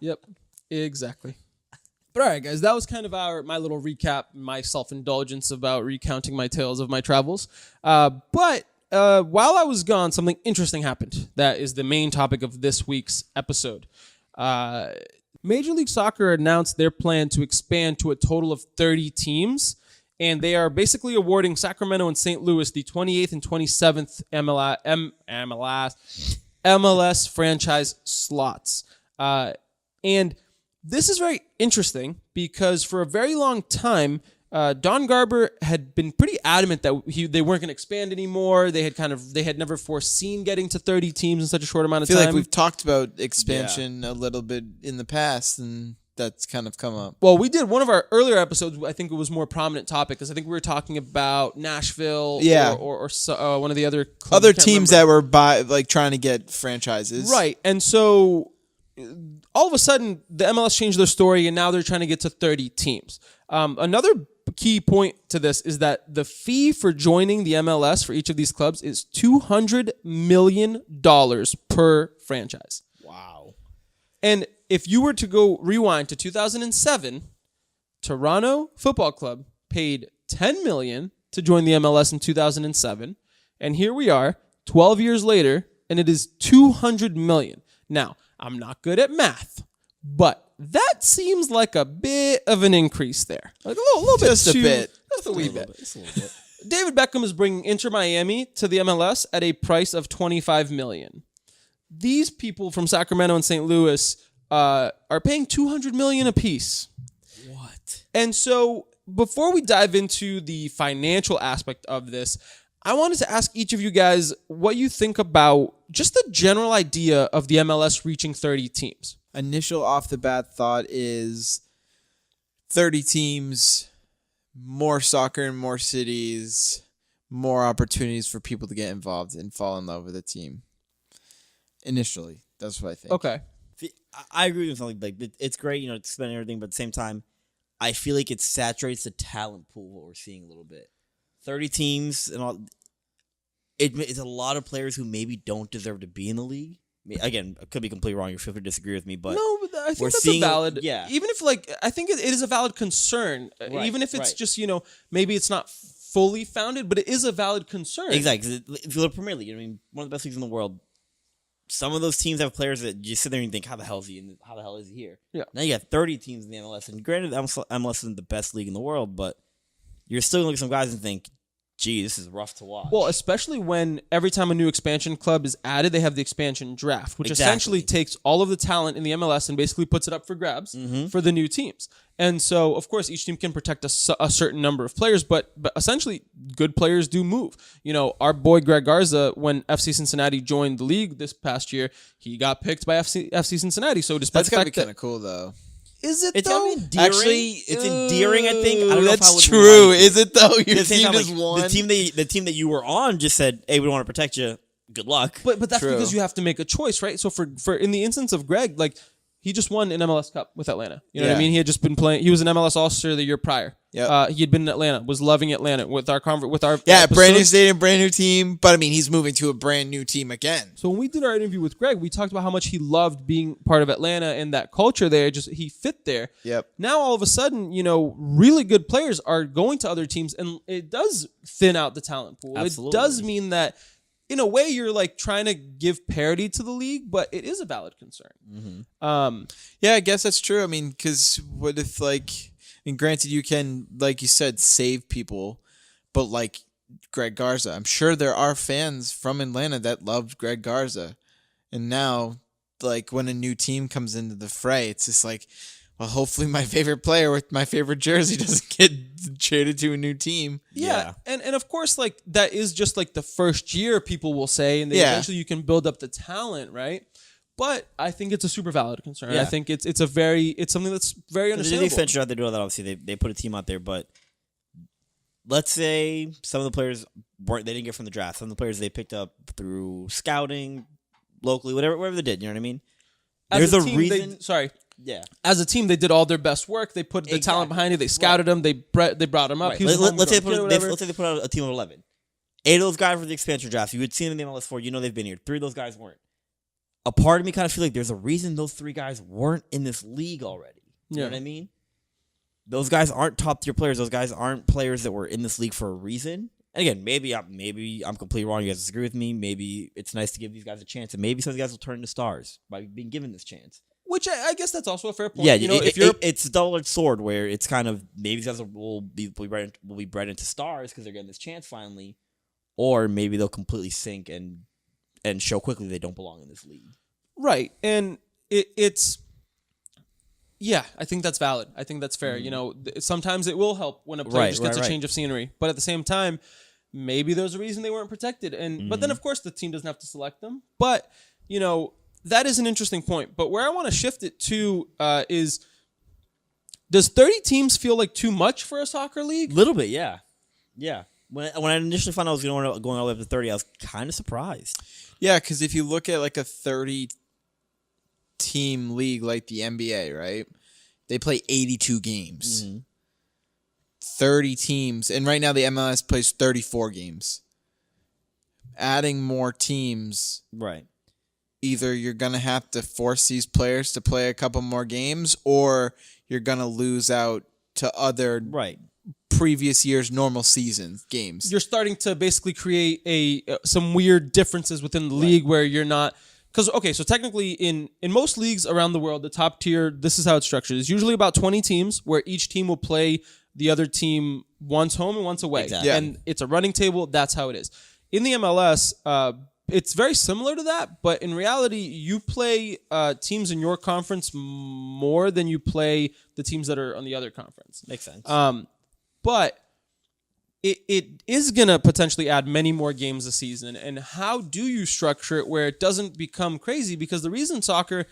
Yep. Exactly. But all right, guys, that was kind of my little recap, my self-indulgence about recounting my tales of my travels. But while I was gone, something interesting happened. That is the main topic of this week's episode. Major League Soccer announced their plan to expand to a total of 30 teams, and they are basically awarding Sacramento and St. Louis the 28th and 27th MLS franchise slots. And this is very interesting because for a very long time, Don Garber had been pretty adamant that they weren't going to expand anymore. They had never foreseen getting to 30 teams in such a short amount of time. I feel like we've talked about expansion a little bit in the past, and that's kind of come up. Well, we did one of our earlier episodes. I think it was more prominent topic because I think we were talking about Nashville, or one of the other teams that were trying to get franchises, right? And so all of a sudden, the MLS changed their story, and now they're trying to get to 30 teams. Another key point to this is that the fee for joining the MLS for each of these clubs is $200 million per franchise. Wow. And if you were to go rewind to 2007, Toronto Football Club paid $10 million to join the MLS in 2007. And here we are 12 years later, and it is $200 million. Now, I'm not good at math, but that seems like a bit of an increase there. Like a little bit. Just a bit. Just a wee bit. Just a little bit. David Beckham is bringing Inter Miami to the MLS at a price of $25 million. These people from Sacramento and St. Louis are paying $200 million apiece. What? And so before we dive into the financial aspect of this, I wanted to ask each of you guys what you think about just the general idea of the MLS reaching 30 teams. Initial off the bat thought is 30 teams, more soccer in more cities, more opportunities for people to get involved and fall in love with a team. Initially, that's what I think. Okay. See, I agree with something like it's great, to spend everything, but at the same time, I feel like it saturates the talent pool what we're seeing a little bit. 30 teams and all. It's a lot of players who maybe don't deserve to be in the league. Again, I could be completely wrong. You feel free to disagree with me, but no, but I think that's a valid. Yeah. Even if I think it is a valid concern. Right, even if it's just maybe it's not fully founded, but it is a valid concern. Exactly. If you look at Premier League, one of the best leagues in the world. Some of those teams have players that you sit there and think, how the hell is he? And how the hell is he here? Yeah. Now you got 30 teams in the MLS, and granted, MLS isn't the best league in the world, but you're still gonna look at some guys and think, gee, this is rough to watch. Well, especially when every time a new expansion club is added, they have the expansion draft, which essentially takes all of the talent in the MLS and basically puts it up for grabs for the new teams. And so, of course, each team can protect a certain number of players, but essentially, good players do move. You know, our boy Greg Garza, when FC Cincinnati joined the league this past year, he got picked by FC Cincinnati. So despite that's the gotta fact be kind of cool, though. Is it it's though? endearing. Actually, it's endearing. I think. I don't know if I that's would true. like Is it though? Your At the same team time, just like, won. the team that you were on just said, "Hey, we want to protect you. Good luck." But that's True. because you have to make a choice, right? So for in the instance of Greg, like he just won an MLS Cup with Atlanta. You know what I mean? He had just been playing. He was an MLS All-Star the year prior. Yeah. He had been in Atlanta. Was loving Atlanta with our brand new episodes. stadium, brand new team. But I mean, he's moving to a brand new team again. So when we did our interview with Greg, we talked about how much he loved being part of Atlanta and that culture there. Just he fit there. Yep. Now all of a sudden, you know, really good players are going to other teams, and it does thin out the talent pool. Absolutely. It does mean that, in a way, you're like trying to give parity to the league, but it is a valid concern. Yeah, I guess that's true. I mean, because what if, like, I mean, granted, you can, like you said, save people, but like Greg Garza, I'm sure there are fans from Atlanta that loved Greg Garza. And now, like, when a new team comes into the fray, it's just like, well, hopefully my favorite player with my favorite jersey doesn't get traded to a new team. Yeah. And of course, like, that is just like the first year, people will say, and then eventually you can build up the talent, right? But I think it's a super valid concern. Yeah. I think it's something that's very understandable. The extension out there doing that. Obviously, they put a team out there, but let's say some of the players they didn't get from the draft. Some of the players they picked up through scouting, locally, whatever they did. You know what I mean? There's a reason. As a team, they did all their best work. They put the talent behind it. They scouted them. They brought them up. Right. Let's say they put out a team of 11. 8 of those guys were the expansion drafts. You would see them in the MLS 4. You know they've been here. 3 of those guys weren't. A part of me kind of feel like there's a reason those 3 guys weren't in this league already. You know what I mean? Those guys aren't top tier players. Those guys aren't players that were in this league for a reason. And again, maybe I'm completely wrong. You guys disagree with me. Maybe it's nice to give these guys a chance, and maybe some of these guys will turn into stars by being given this chance. Which I guess that's also a fair point. Yeah, you know, it's a double-edged sword where it's kind of maybe these guys will be bred into stars because they're getting this chance finally, or maybe they'll completely sink and show quickly they don't belong in this league. Right, and it's. Yeah, I think that's valid. I think that's fair. You know, sometimes it will help when a player just gets a change of scenery. But at the same time, maybe there's a reason they weren't protected. But then, of course, the team doesn't have to select them. But, you know, that is an interesting point. But where I want to shift it to is, does 30 teams feel like too much for a soccer league? A little bit, yeah. Yeah. When I initially found out I was going all the way up to 30, I was kind of surprised. Yeah, because if you look at like a 30-team league like the NBA, right? They play 82 games. 30 teams. And right now the MLS plays 34 games. Adding more teams. Right. Either you're going to have to force these players to play a couple more games, or you're going to lose out to other previous year's normal season games. You're starting to basically create some weird differences within the league where you're not... Because, okay, so technically in most leagues around the world, the top tier, this is how it's structured. It's usually about 20 teams where each team will play the other team once home and once away. Exactly. Yeah. And it's a running table. That's how it is. In the MLS, it's very similar to that, but in reality, you play teams in your conference more than you play the teams that are on the other conference. Makes sense. But it is going to potentially add many more games a season. And how do you structure it where it doesn't become crazy? Because the reason soccer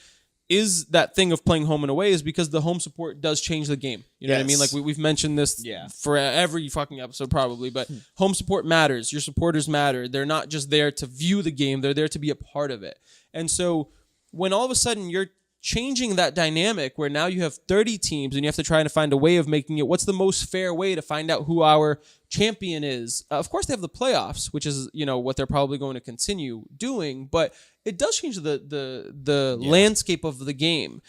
is that thing of playing home and away is because the home support does change the game. You know what I mean? Like we've mentioned this for every fucking episode probably, but home support matters. Your supporters matter. They're not just there to view the game. They're there to be a part of it. And so when all of a sudden you're changing that dynamic where now you have 30 teams and you have to try to find a way of making it, what's the most fair way to find out who our champion is? Of course, they have the playoffs, which is, you know, what they're probably going to continue doing, but it does change the landscape of the game.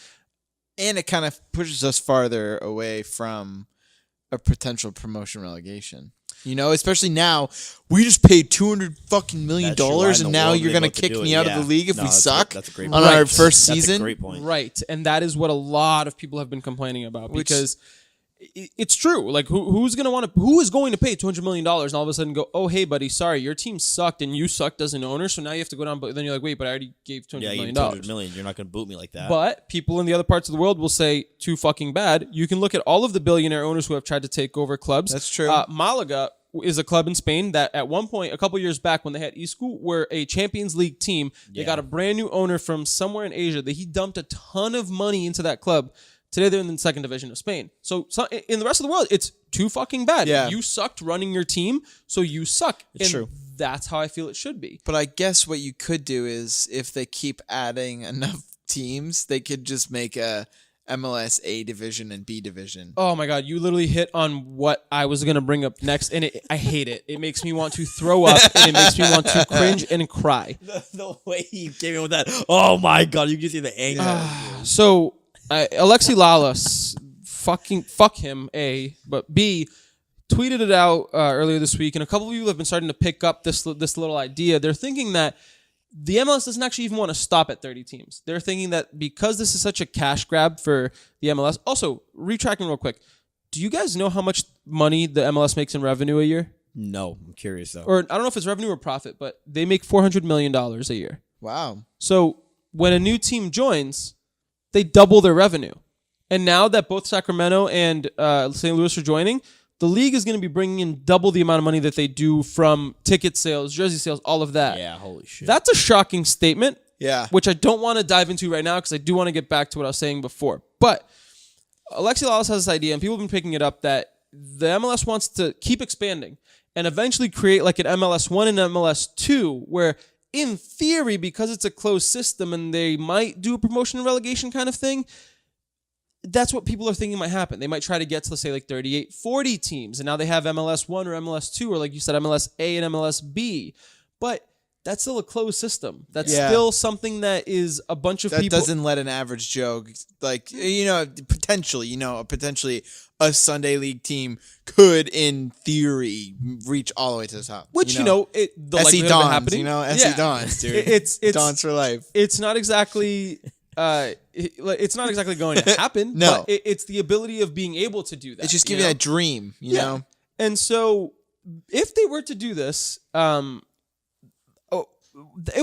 And it kind of pushes us farther away from a potential promotion relegation. You know, especially now, we just paid $200 million, and now you're going to kick me out of the league if we suck that's a great on our first That's season. a great point. Right, and that is what a lot of people have been complaining about because it's true. Like who is going to pay $200 million and all of a sudden go, oh, hey, buddy, sorry, your team sucked and you sucked as an owner. So now you have to go down. But then you're like, wait, but I already gave $200 million. $200 million. You're not going to boot me like that. But people in the other parts of the world will say too fucking bad. You can look at all of the billionaire owners who have tried to take over clubs. That's true. Malaga is a club in Spain that at one point, a couple years back when they had Isco, were a Champions League team. They got a brand new owner from somewhere in Asia that he dumped a ton of money into that club. Today they're in the second division of Spain. So in the rest of the world, it's too fucking bad. Yeah. You sucked running your team, so you suck. It's true. That's how I feel it should be. But I guess what you could do is if they keep adding enough teams, they could just make a MLS A division and B division. Oh my God, you literally hit on what I was going to bring up next, and I hate it. It makes me want to throw up, and it makes me want to cringe and cry. The way you came in with that, oh my God, you can see the anger. So, Alexi Lalas, fuck him, A, but B, tweeted it out earlier this week, and a couple of you have been starting to pick up this little idea. They're thinking that the MLS doesn't actually even want to stop at 30 teams. They're thinking that because this is such a cash grab for the MLS. Also, retracting real quick, do you guys know how much money the MLS makes in revenue a year? No, I'm curious though. Or I don't know if it's revenue or profit, but they make $400 million a year. Wow. So when a new team joins, they double their revenue. And now that both Sacramento and St. Louis are joining, the league is going to be bringing in double the amount of money that they do from ticket sales, jersey sales, all of that. Yeah, holy shit. That's a shocking statement. Yeah. Which I don't want to dive into right now because I do want to get back to what I was saying before. But Alexi Lalas has this idea, and people have been picking it up, that the MLS wants to keep expanding and eventually create like an MLS 1 and MLS 2 where, in theory, because it's a closed system and they might do a promotion and relegation kind of thing, that's what people are thinking might happen. They might try to get to, let's say, like 38, 40 teams, and now they have MLS 1 or MLS 2, or like you said, MLS A and MLS B. But that's still a closed system. That's still something that is a bunch of people. That doesn't let an average Joe, like, potentially a Sunday league team could, in theory, reach all the way to the top. Which, the SC likelihood of it Dons, happening. SC Dons, dude. It's Dons for life. It's not exactly... it's not exactly going to happen. No. But it's the ability of being able to do that. It's just giving that dream, you know? And so if they were to do this, it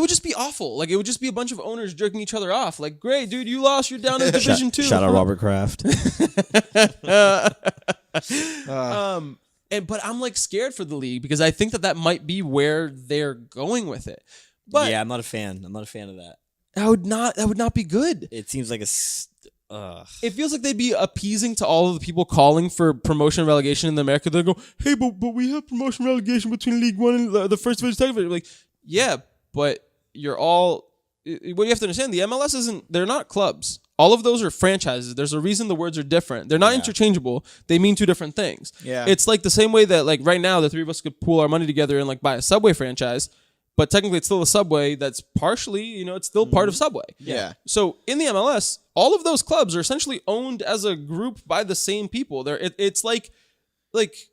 would just be awful. Like, it would just be a bunch of owners jerking each other off. Like, great, dude, you lost. You're down in Division 2. Shout out Robert Kraft. But I'm like scared for the league because I think that might be where they're going with it. But yeah, I'm not a fan. I'm not a fan of that. That would not be good. It seems like It feels like they'd be appeasing to all of the people calling for promotion and relegation in America. They'll go, hey, but we have promotion and relegation between League One and the first division, second division. Like, yeah, but you're all. What you have to understand, the MLS they're not clubs. All of those are franchises. There's a reason the words are different. They're not interchangeable. They mean two different things. Yeah. It's like the same way that, like, right now, the three of us could pool our money together and, like, buy a Subway franchise. But technically, it's still a Subway that's partially, it's still part of Subway. Yeah. So in the MLS, all of those clubs are essentially owned as a group by the same people. It's like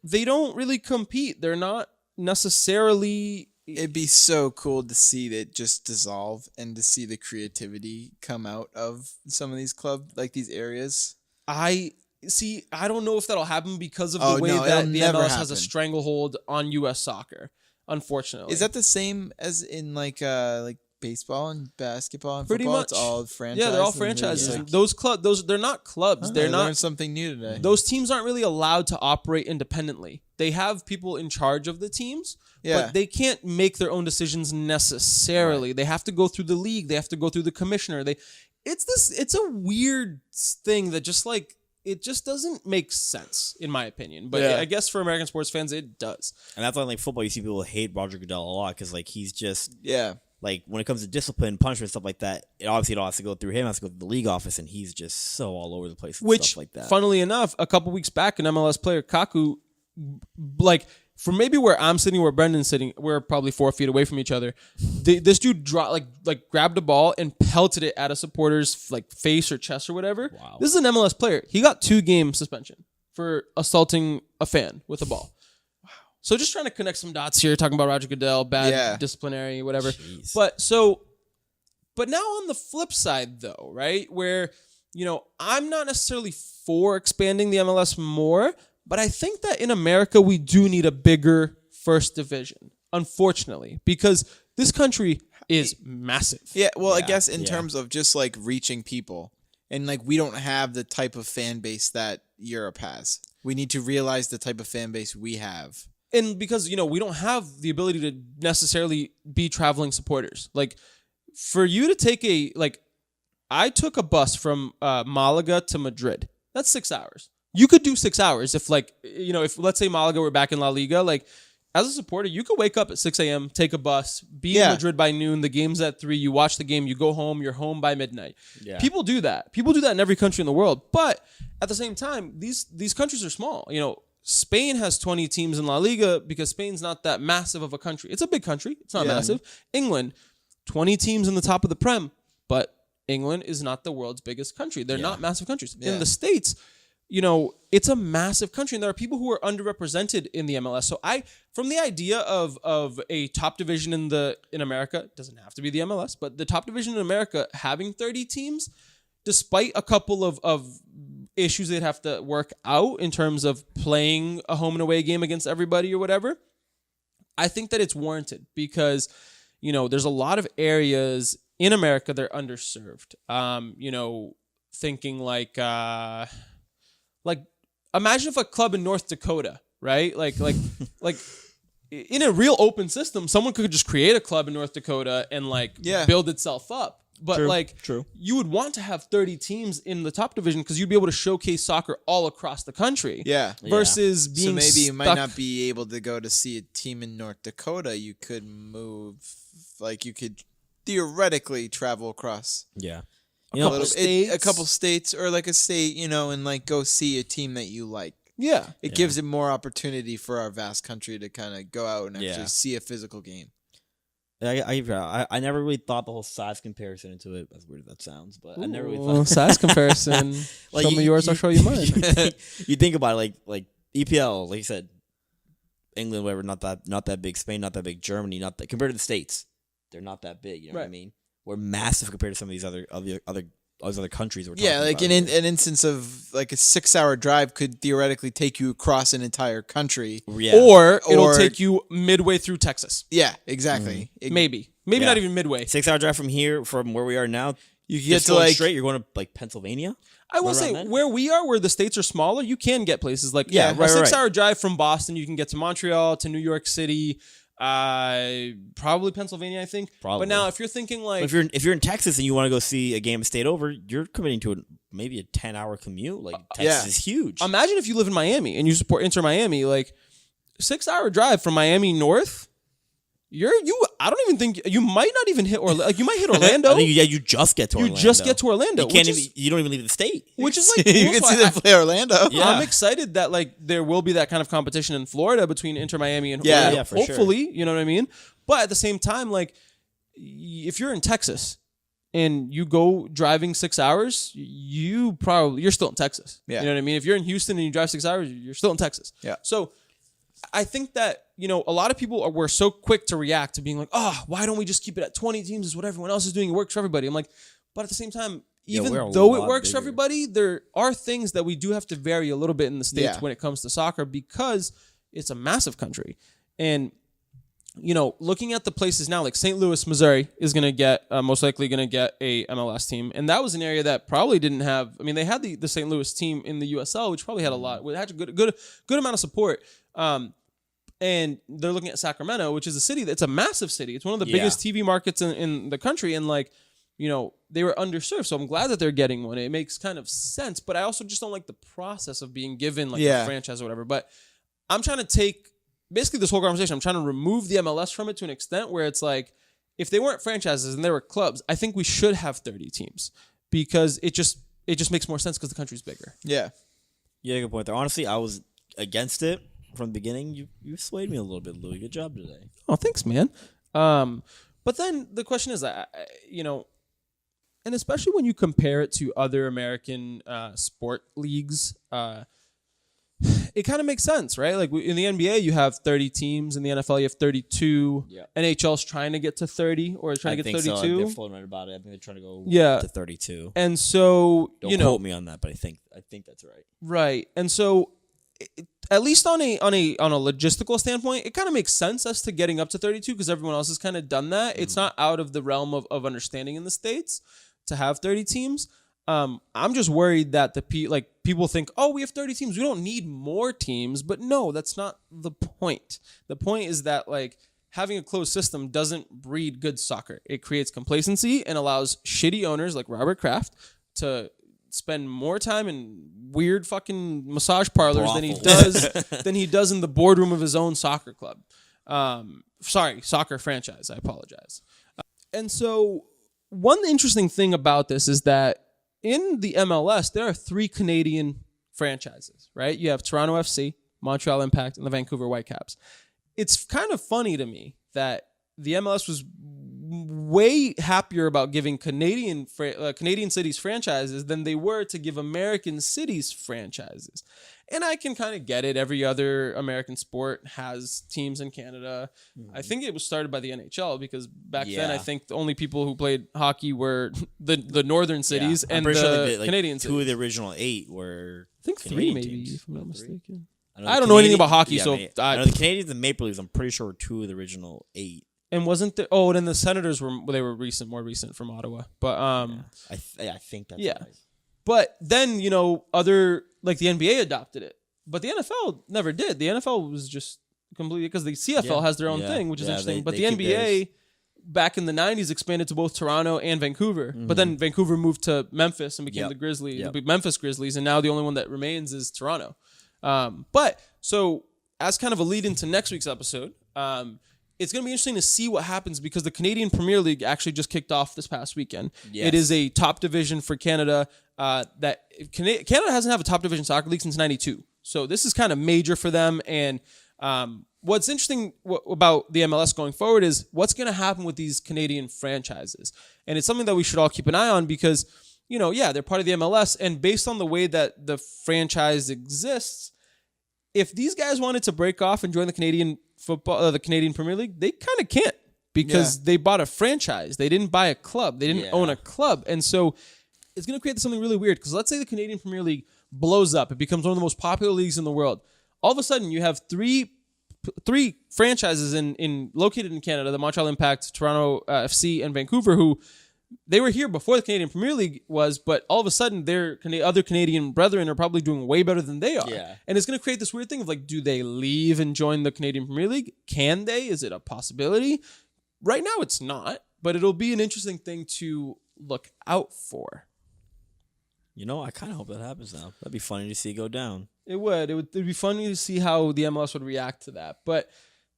they don't really compete. They're not necessarily. It'd be so cool to see that just dissolve and to see the creativity come out of some of these clubs, like these areas. I don't know if that'll happen because of the way that the MLS has a stranglehold on U.S. soccer. Unfortunately, is that the same as in like baseball and basketball and pretty football? much? It's all franchises. Yeah, they're all franchises. They're not clubs. They're not. I learned something new today. Those teams aren't really allowed to operate independently. They have people in charge of the teams, but they can't make their own decisions necessarily. Right. They have to go through the league. They have to go through the commissioner. It's a weird thing that just like. It just doesn't make sense, in my opinion. But I guess for American sports fans, it does. And that's why, like, football, you see people hate Roger Goodell a lot because, like, he's just... Yeah. Like, when it comes to discipline, punishment, stuff like that, it obviously don't have to go through him. It has to go through the league office, and he's just so all over the place and stuff like that. Funnily enough, a couple weeks back, an MLS player, Kaku, like... From maybe where I'm sitting, where Brendan's sitting, we're probably 4 feet away from each other. This dude grabbed a ball and pelted it at a supporter's face or chest or whatever. Wow. This is an MLS player. He got 2-game suspension for assaulting a fan with a ball. Wow. So just trying to connect some dots here, talking about Roger Goodell, bad disciplinary, whatever. Jeez. But now on the flip side, though, right, where I'm not necessarily for expanding the MLS more, but I think that in America we do need a bigger first division, unfortunately, because this country is massive. Yeah, well, I guess in terms of just like reaching people, and like we don't have the type of fan base that Europe has. We need to realize the type of fan base we have. And because, we don't have the ability to necessarily be traveling supporters. Like, for you to take I took a bus from Malaga to Madrid. That's 6 hours. You could do 6 hours if if let's say Malaga were back in La Liga, as a supporter, you could wake up at 6 a.m., take a bus, be in Madrid by noon, the game's at 3, you watch the game, you go home, you're home by midnight. Yeah. People do that. People do that in every country in the world. But at the same time, these countries are small. Spain has 20 teams in La Liga because Spain's not that massive of a country. It's a big country. It's not massive. England, 20 teams in the top of the Prem, but England is not the world's biggest country. They're not massive countries. Yeah. In the States, it's a massive country, and there are people who are underrepresented in the MLS. So from the idea of a top division in America, it doesn't have to be the MLS, but the top division in America having 30 teams, despite a couple of issues they'd have to work out in terms of playing a home and away game against everybody or whatever, I think that it's warranted because, there's a lot of areas in America they're underserved. Thinking like imagine if a club in North Dakota, right? Like in a real open system, someone could just create a club in North Dakota and build itself up. But True. You would want to have 30 teams in the top division because you'd be able to showcase soccer all across the country. Yeah. Versus being so maybe you stuck. might not be able to go to see a team in North Dakota. You could move, you could theoretically travel across. Yeah. A couple states or a state, and go see a team that you like. Yeah. It gives it more opportunity for our vast country to kind of go out and actually see a physical game. I never really thought the whole size comparison into it, as weird as that sounds, but I never really thought size comparison. Show me yours, I'll show you mine. You think about it, like EPL, like you said, England, whatever, not that big. Spain, not that big. Germany, not that compared to the States, they're not that big. You know what I mean? We're massive compared to some of these other countries. An instance of a 6-hour drive could theoretically take you across an entire country. Yeah. Or it'll take you midway through Texas. Yeah, exactly. Maybe not even midway. 6-hour drive from here, from where we are now. You can get to straight. You're going to Pennsylvania. I will say where we are, where the states are smaller, you can get places a 6-hour drive from Boston. You can get to Montreal, to New York City. Probably Pennsylvania, I think. Probably. But now, if you're thinking if you're in Texas and you want to go see a game state over, you're committing to maybe a 10-hour commute. Texas is huge. Imagine if you live in Miami and you support Inter Miami, 6-hour drive from Miami North. I don't even think you might not even hit Orlando. You might hit Orlando. I think you just get to Orlando. You just get to Orlando. You don't even leave the state. Which is you can see them play Orlando. Yeah. I'm excited that there will be that kind of competition in Florida between Inter Miami and Orlando. Yeah, hopefully, sure. You know what I mean? But at the same time, if you're in Texas and you go driving 6 hours, you're still in Texas. Yeah. You know what I mean? If you're in Houston and you drive 6 hours, you're still in Texas. Yeah. So I think that, a lot of people were so quick to react to being why don't we just keep it at 20 teams? Is what everyone else is doing. It works for everybody. I'm like, but at the same time, even though it works for everybody, there are things that we do have to vary a little bit in the States when it comes to soccer because it's a massive country. And, looking at the places now, like St. Louis, Missouri is going to get, most likely going to get a MLS team. And that was an area that probably didn't have, they had the St. Louis team in the U.S.A, which probably had it had a good amount of support. And they're looking at Sacramento, which is a city that's a massive city. It's one of the biggest TV markets in the country. And they were underserved. So I'm glad that they're getting one. It makes kind of sense. But I also just don't like the process of being given a franchise or whatever. But I'm trying to take basically this whole conversation. I'm trying to remove the MLS from it to an extent where it's if they weren't franchises and they were clubs, I think we should have 30 teams because it just makes more sense because the country's bigger. Yeah. Yeah, good point there. Honestly, I was against it. From the beginning, you swayed me a little bit, Louie. Good job today. Oh, thanks, man. But then the question is, and especially when you compare it to other American sport leagues, it kind of makes sense, right? Like in the NBA, you have 30 teams. In the NFL, you have 32. Yeah. NHL's trying to get to 30 or trying to get 32. So. They're floating right about it. I think they're trying to go to 32. And so, Don't quote me on that, but I think that's right. Right. And so at least on a logistical standpoint, it kind of makes sense as to getting up to 32 because everyone else has kind of done that. Mm. It's not out of the realm of understanding in the States to have 30 teams. I'm just worried that people think, oh, we have 30 teams. We don't need more teams. But no, that's not the point. The point is that like having a closed system doesn't breed good soccer. It creates complacency and allows shitty owners like Robert Kraft to spend more time in weird fucking massage parlors than he does in the boardroom of his own soccer club. Soccer franchise. I apologize. And so one interesting thing about this is that in the MLS, there are 3 Canadian franchises, right? You have Toronto FC, Montreal Impact, and the Vancouver Whitecaps. It's kind of funny to me that the MLS was way happier about giving Canadian cities franchises than they were to give American cities franchises. And I can kind of get it. Every other American sport has teams in Canada. Mm-hmm. I think it was started by the NHL because back then I think the only people who played hockey were the northern cities and the Canadian cities. 2 of the original 8 were I think Canadian 3 maybe, teams. if I'm not mistaken. I don't know anything about hockey, so the Canadians and Maple Leafs, I'm pretty sure were 2 of the original 8. And wasn't there? Oh, then the Senators were more recent from Ottawa. But I think that's right. But then other like the NBA adopted it, but the NFL never did. The NFL was just completely because the CFL has their own thing, which is interesting. But the NBA back in the 90s expanded to both Toronto and Vancouver. Mm-hmm. But then Vancouver moved to Memphis and became the Memphis Grizzlies, and now the only one that remains is Toronto. But so as kind of a lead into next week's episode. It's going to be interesting to see what happens because the Canadian Premier League actually just kicked off this past weekend. Yes. It is a top division for Canada. Canada hasn't had a top division soccer league since 92. So this is kind of major for them. And what's interesting about the MLS going forward is what's going to happen with these Canadian franchises. And it's something that we should all keep an eye on because, they're part of the MLS. And based on the way that the franchise exists, if these guys wanted to break off and join the Canadian the Canadian Premier League, they kind of can't because they bought a franchise. They didn't buy a club. They didn't own a club. And so it's going to create something really weird because let's say the Canadian Premier League blows up. It becomes one of the most popular leagues in the world. All of a sudden, you have three franchises located in Canada, the Montreal Impact, Toronto FC, and Vancouver, who they were here before the Canadian Premier League was, but all of a sudden their other Canadian brethren are probably doing way better than they are. Yeah. And it's going to create this weird thing of like, do they leave and join the Canadian Premier League? Can they? Is it a possibility? Right now it's not, but it'll be an interesting thing to look out for. I kind of hope that happens now. That'd be funny to see it go down. It would. It'd be funny to see how the MLS would react to that. But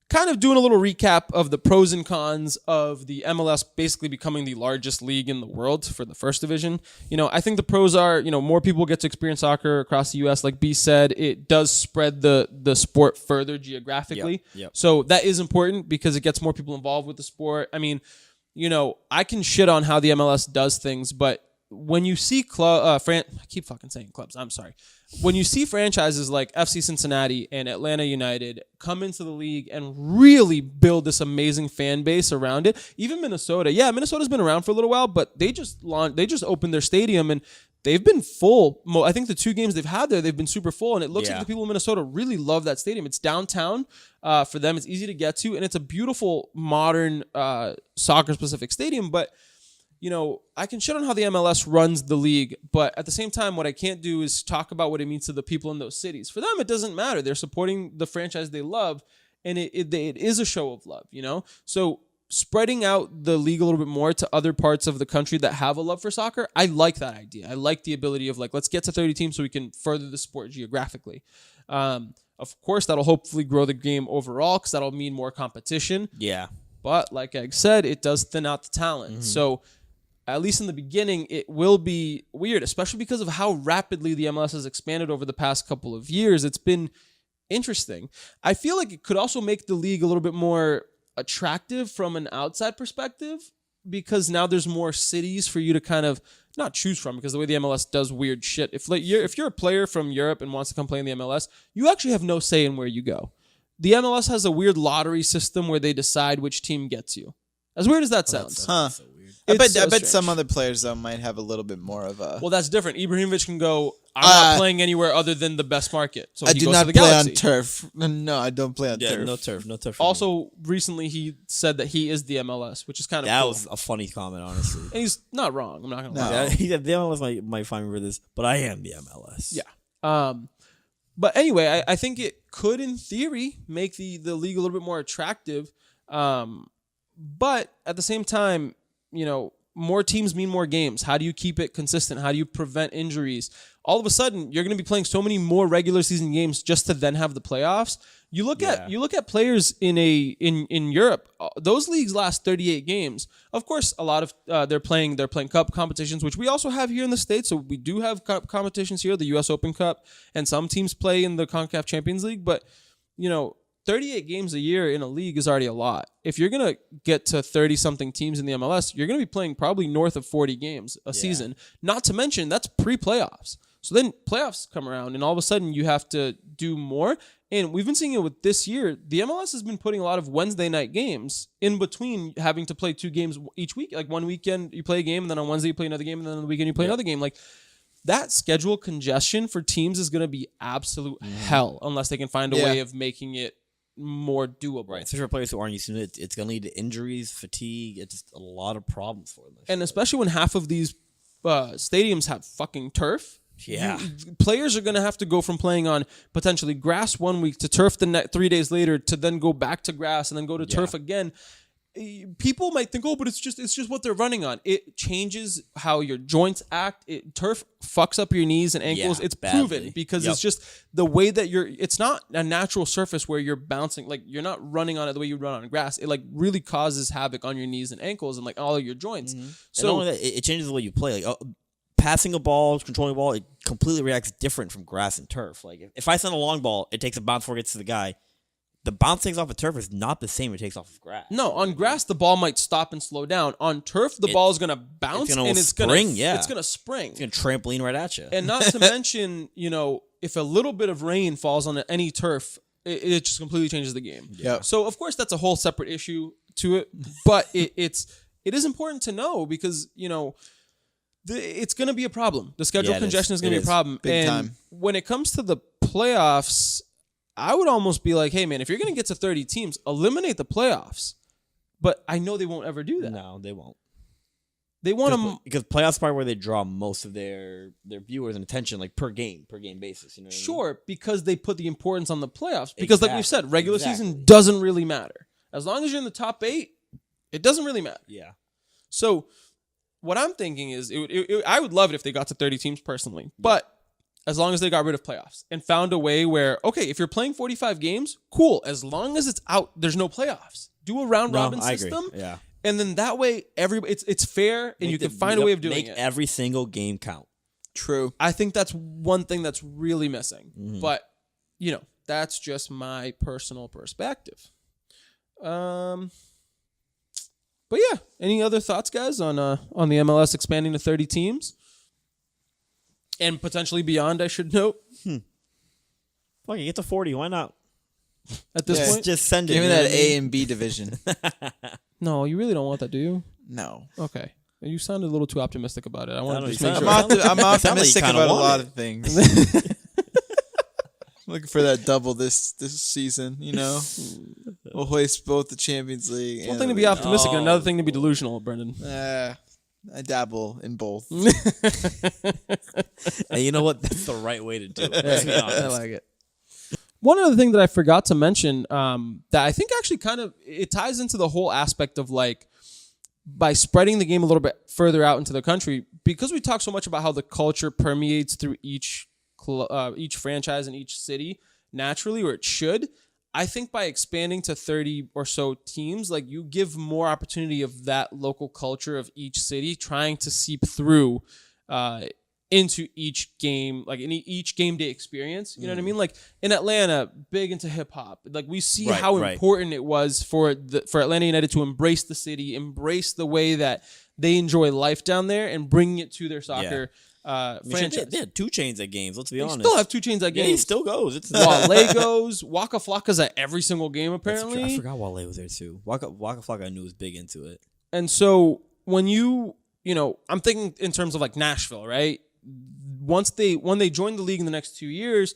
kind of doing a little recap of the pros and cons of the MLS basically becoming the largest league in the world for the first division. I think the pros are, more people get to experience soccer across the U.S. Like B said, it does spread the sport further geographically. Yep. So that is important because it gets more people involved with the sport. I mean, I can shit on how the MLS does things, but when you see I keep fucking saying clubs. I'm sorry. When you see franchises like FC Cincinnati and Atlanta United come into the league and really build this amazing fan base around it, even Minnesota. Yeah, Minnesota's been around for a little while, but they just opened their stadium and they've been full. I think the 2 games they've had there, they've been super full, and it looks like the people in Minnesota really love that stadium. It's downtown for them. It's easy to get to, and it's a beautiful modern soccer-specific stadium, but I can shit on how the MLS runs the league, but at the same time, what I can't do is talk about what it means to the people in those cities. For them, it doesn't matter. They're supporting the franchise they love, and it is a show of love, So spreading out the league a little bit more to other parts of the country that have a love for soccer, I like that idea. I like the ability of let's get to 30 teams so we can further the sport geographically. Of course, that'll hopefully grow the game overall because that'll mean more competition. Yeah. But like I said, it does thin out the talent. Mm-hmm. So at least in the beginning, it will be weird, especially because of how rapidly the MLS has expanded over the past couple of years. It's been interesting. I feel like it could also make the league a little bit more attractive from an outside perspective because now there's more cities for you to kind of not choose from, because the way the MLS does weird shit. If you're a player from Europe and wants to come play in the MLS, you actually have no say in where you go. The MLS has a weird lottery system where they decide which team gets you. As weird as that sounds. Huh. So weird. I bet strange. some other players though might have a little bit more of a. Well, that's different. Ibrahimovic can go, I'm not playing anywhere other than the best market. So I he do goes not to the play Galaxy. on turf. No, I don't play on turf. No turf. No turf. Also, recently he said that he is the MLS, which is kind of that cool. was a funny comment, honestly. And he's not wrong. I'm not going to lie. Yeah, the MLS might find me for this, but I am the MLS. Yeah. But anyway, I think it could, in theory, make the league a little bit more attractive. But at the same time, more teams mean more games. How do you keep it consistent? How do you prevent injuries? All of a sudden, you're going to be playing so many more regular season games just to then have the playoffs. You look at players in Europe. Those leagues last 38 games. Of course, a lot of they're playing cup competitions, which we also have here in the States. So we do have cup competitions here, the U.S. Open Cup, and some teams play in the CONCACAF Champions League. But 38 games a year in a league is already a lot. If you're going to get to 30-something teams in the MLS, you're going to be playing probably north of 40 games a season. Not to mention, that's pre-playoffs. So then playoffs come around, and all of a sudden you have to do more. And we've been seeing it with this year. The MLS has been putting a lot of Wednesday night games in between having to play 2 games each week. Like one weekend you play a game, and then on Wednesday you play another game, and then on the weekend you play another game. Like, that schedule congestion for teams is going to be absolute hell unless they can find a way of making it more doable. Right. Especially for players who aren't used to it, it's going to lead to injuries, fatigue. It's just a lot of problems for them. And especially when half of these stadiums have fucking turf. Yeah. Players are going to have to go from playing on potentially grass one week to turf 3 days later to then go back to grass and then go to turf again. People might think, but it's just what they're running on. It changes how your joints act. Turf fucks up your knees and ankles. It's proven because it's just the way that it's not a natural surface where you're bouncing. Like, you're not running on it the way you run on grass. It like really causes havoc on your knees and ankles and like all of your joints. So not only that, it changes the way you play. Like, passing a ball, controlling a ball, it completely reacts different from grass and turf. Like, if I send a long ball, it takes a bounce before it gets to the guy. The bounce takes off of turf is not the same it takes off of grass. No, on grass the ball might stop and slow down. On turf, the ball is going to bounce and it's going to spring. It's going to spring. It's going to trampoline right at you. And not to mention, if a little bit of rain falls on any turf, it just completely changes the game. Yeah. So of course that's a whole separate issue to it, but it is important to know because it's going to be a problem. The schedule congestion is going to be a problem. Big time. When it comes to the playoffs, I would almost be like, hey, man, if you're going to get to 30 teams, eliminate the playoffs. But I know they won't ever do that. No, they won't. They want them because playoffs are probably where they draw most of their viewers and attention, like per game basis. You know what I mean? Because they put the importance on the playoffs. Because like we said, regular season Exactly. doesn't really matter. As long as you're in the top 8, it doesn't really matter. Yeah. So what I'm thinking is, I would love it if they got to 30 teams personally, but as long as they got rid of playoffs and found a way where, okay, if you're playing 45 games, cool. As long as it's out, there's no playoffs. Do a round robin system. Agree. Yeah. And then that way, it's fair and you can find a way of doing it. Make every single game count. True. I think that's one thing that's really missing. But, that's just my personal perspective. But yeah, any other thoughts, guys, on the MLS expanding to 30 teams? And potentially beyond, I should note. Okay, get to 40. Why not? At this point? Just send it. Give me that A and B division. No, you really don't want that, do you? No. Okay. You sounded a little too optimistic about it. I want to just you make sound- sure. I'm optimistic kinda about a want lot it. of things. Looking for that double this season, We'll hoist both the Champions League. It's one and thing to the be league. optimistic and another thing to be delusional, Brendan. I dabble in both. And you know what? That's the right way to do it. Let's be honest. I like it. One other thing that I forgot to mention that I think actually kind of it ties into the whole aspect of like by spreading the game a little bit further out into the country, because we talk so much about how the culture permeates through each franchise in each city naturally, or it should. I think by expanding to 30 or so teams, like you give more opportunity of that local culture of each city trying to seep through into each game, like in each game day experience. You know what I mean? Like in Atlanta, big into hip hop. Like we see how important it was for Atlanta United to embrace the city, embrace the way that they enjoy life down there, and bringing it to their soccer franchise. They had 2 Chainz at games. Let's be honest. Still have 2 Chainz at games. He still goes. It's Wale goes. Waka Flocka's at every single game apparently. I forgot Wale was there too. Waka Flocka I knew was big into it. And so when you know, I'm thinking in terms of like Nashville, right? When they join the league in the next 2 years,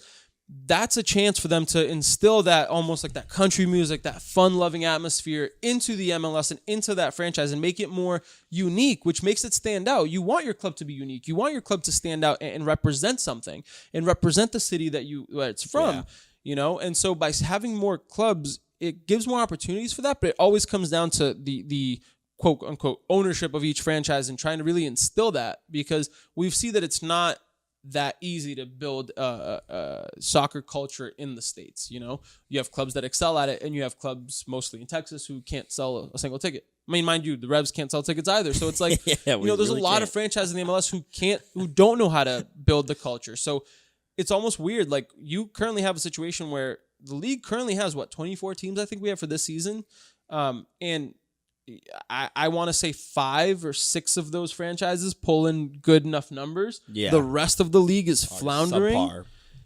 that's a chance for them to instill that almost like that country music, that fun-loving atmosphere into the MLS and into that franchise and make it more unique, which makes it stand out. You want your club to be unique. You want your club to stand out and represent something and represent the city where it's from, you know? And so by having more clubs, it gives more opportunities for that, but it always comes down to the quote unquote ownership of each franchise and trying to really instill that, because we see that it's not that easy to build a soccer culture in the States. You know, you have clubs that excel at it, and you have clubs mostly in Texas who can't sell a single ticket. I mean, mind you, the Revs can't sell tickets either. So it's like, there's really a lot of franchises in the MLS who don't know how to build the culture. So it's almost weird. Like you currently have a situation where the league currently has 24 teams I think we have for this season, and I want to say 5 or 6 of those franchises pull in good enough numbers. Yeah. The rest of the league is floundering. Subpar.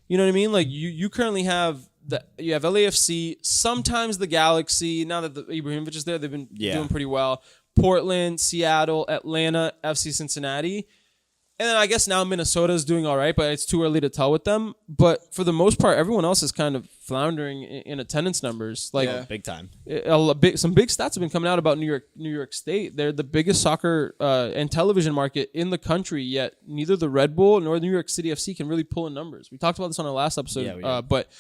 You know what I mean? Like you currently have you have LAFC, sometimes the Galaxy. Now that the Ibrahimovic is there, they've been doing pretty well. Portland, Seattle, Atlanta, FC Cincinnati. And then I guess now Minnesota is doing all right, but it's too early to tell with them. But for the most part, everyone else is kind of floundering in attendance numbers. Like big time. Some big stats have been coming out about New York State. They're the biggest soccer and television market in the country, yet neither the Red Bull nor the New York City FC can really pull in numbers. We talked about this on our last episode, but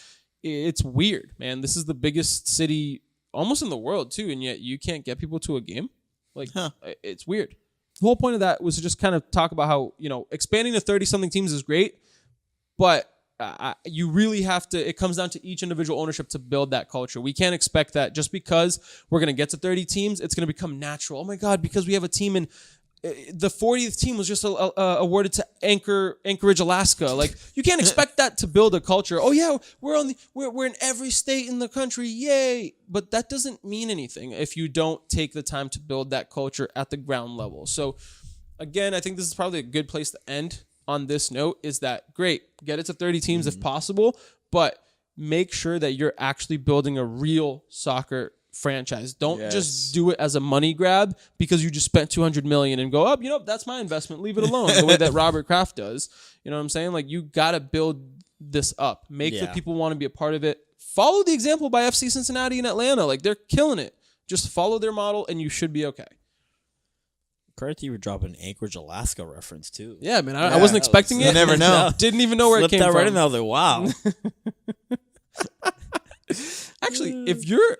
it's weird, man. This is the biggest city almost in the world, too, and yet you can't get people to a game? Like, it's weird. The whole point of that was to just kind of talk about how, you know, expanding to 30-something teams is great, but you really have to, it comes down to each individual ownership to build that culture. We can't expect that just because we're going to get to 30 teams, it's going to become natural. Oh my God, because we have a team in, the 40th team was just awarded to Anchorage, Alaska. Like, you can't expect that to build a culture. Oh yeah, we're in every state in the country, yay! But that doesn't mean anything if you don't take the time to build that culture at the ground level. So, again, I think this is probably a good place to end on this note. Is that great? Get it to 30 teams if possible, but make sure that you're actually building a real soccer franchise. Don't just do it as a money grab because you just spent $200 million and go up. You know, that's my investment. Leave it alone. The way that Robert Kraft does. You know what I'm saying? Like, you got to build this up. Make the people want to be a part of it. Follow the example by FC Cincinnati and Atlanta. Like, they're killing it. Just follow their model and you should be okay. Credit to you for dropping an Anchorage, Alaska reference too. Yeah, man. I wasn't expecting it. You never know. Didn't even know where it came from. Right in there, I was like, wow. Actually, if you're,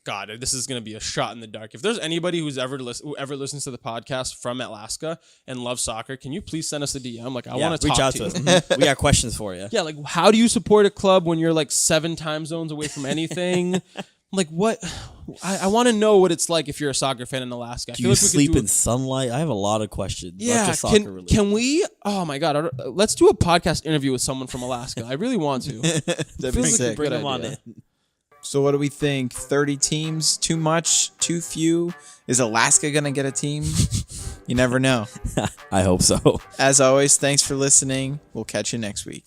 God, this is going to be a shot in the dark. If there's anybody who ever listens to the podcast from Alaska and loves soccer, can you please send us a DM? Like, I want to talk reach out to you. us. We got questions for you. Yeah, like, how do you support a club when you're like 7 time zones away from anything? Like, what? I want to know what it's like if you're a soccer fan in Alaska. Do you sleep in sunlight? I have a lot of questions. Yeah, can we? Oh my God, let's do a podcast interview with someone from Alaska. I really want to. That'd be sick. Bring them on in. So what do we think? 30 teams? Too much? Too few? Is Alaska going to get a team? You never know. I hope so. As always, thanks for listening. We'll catch you next week.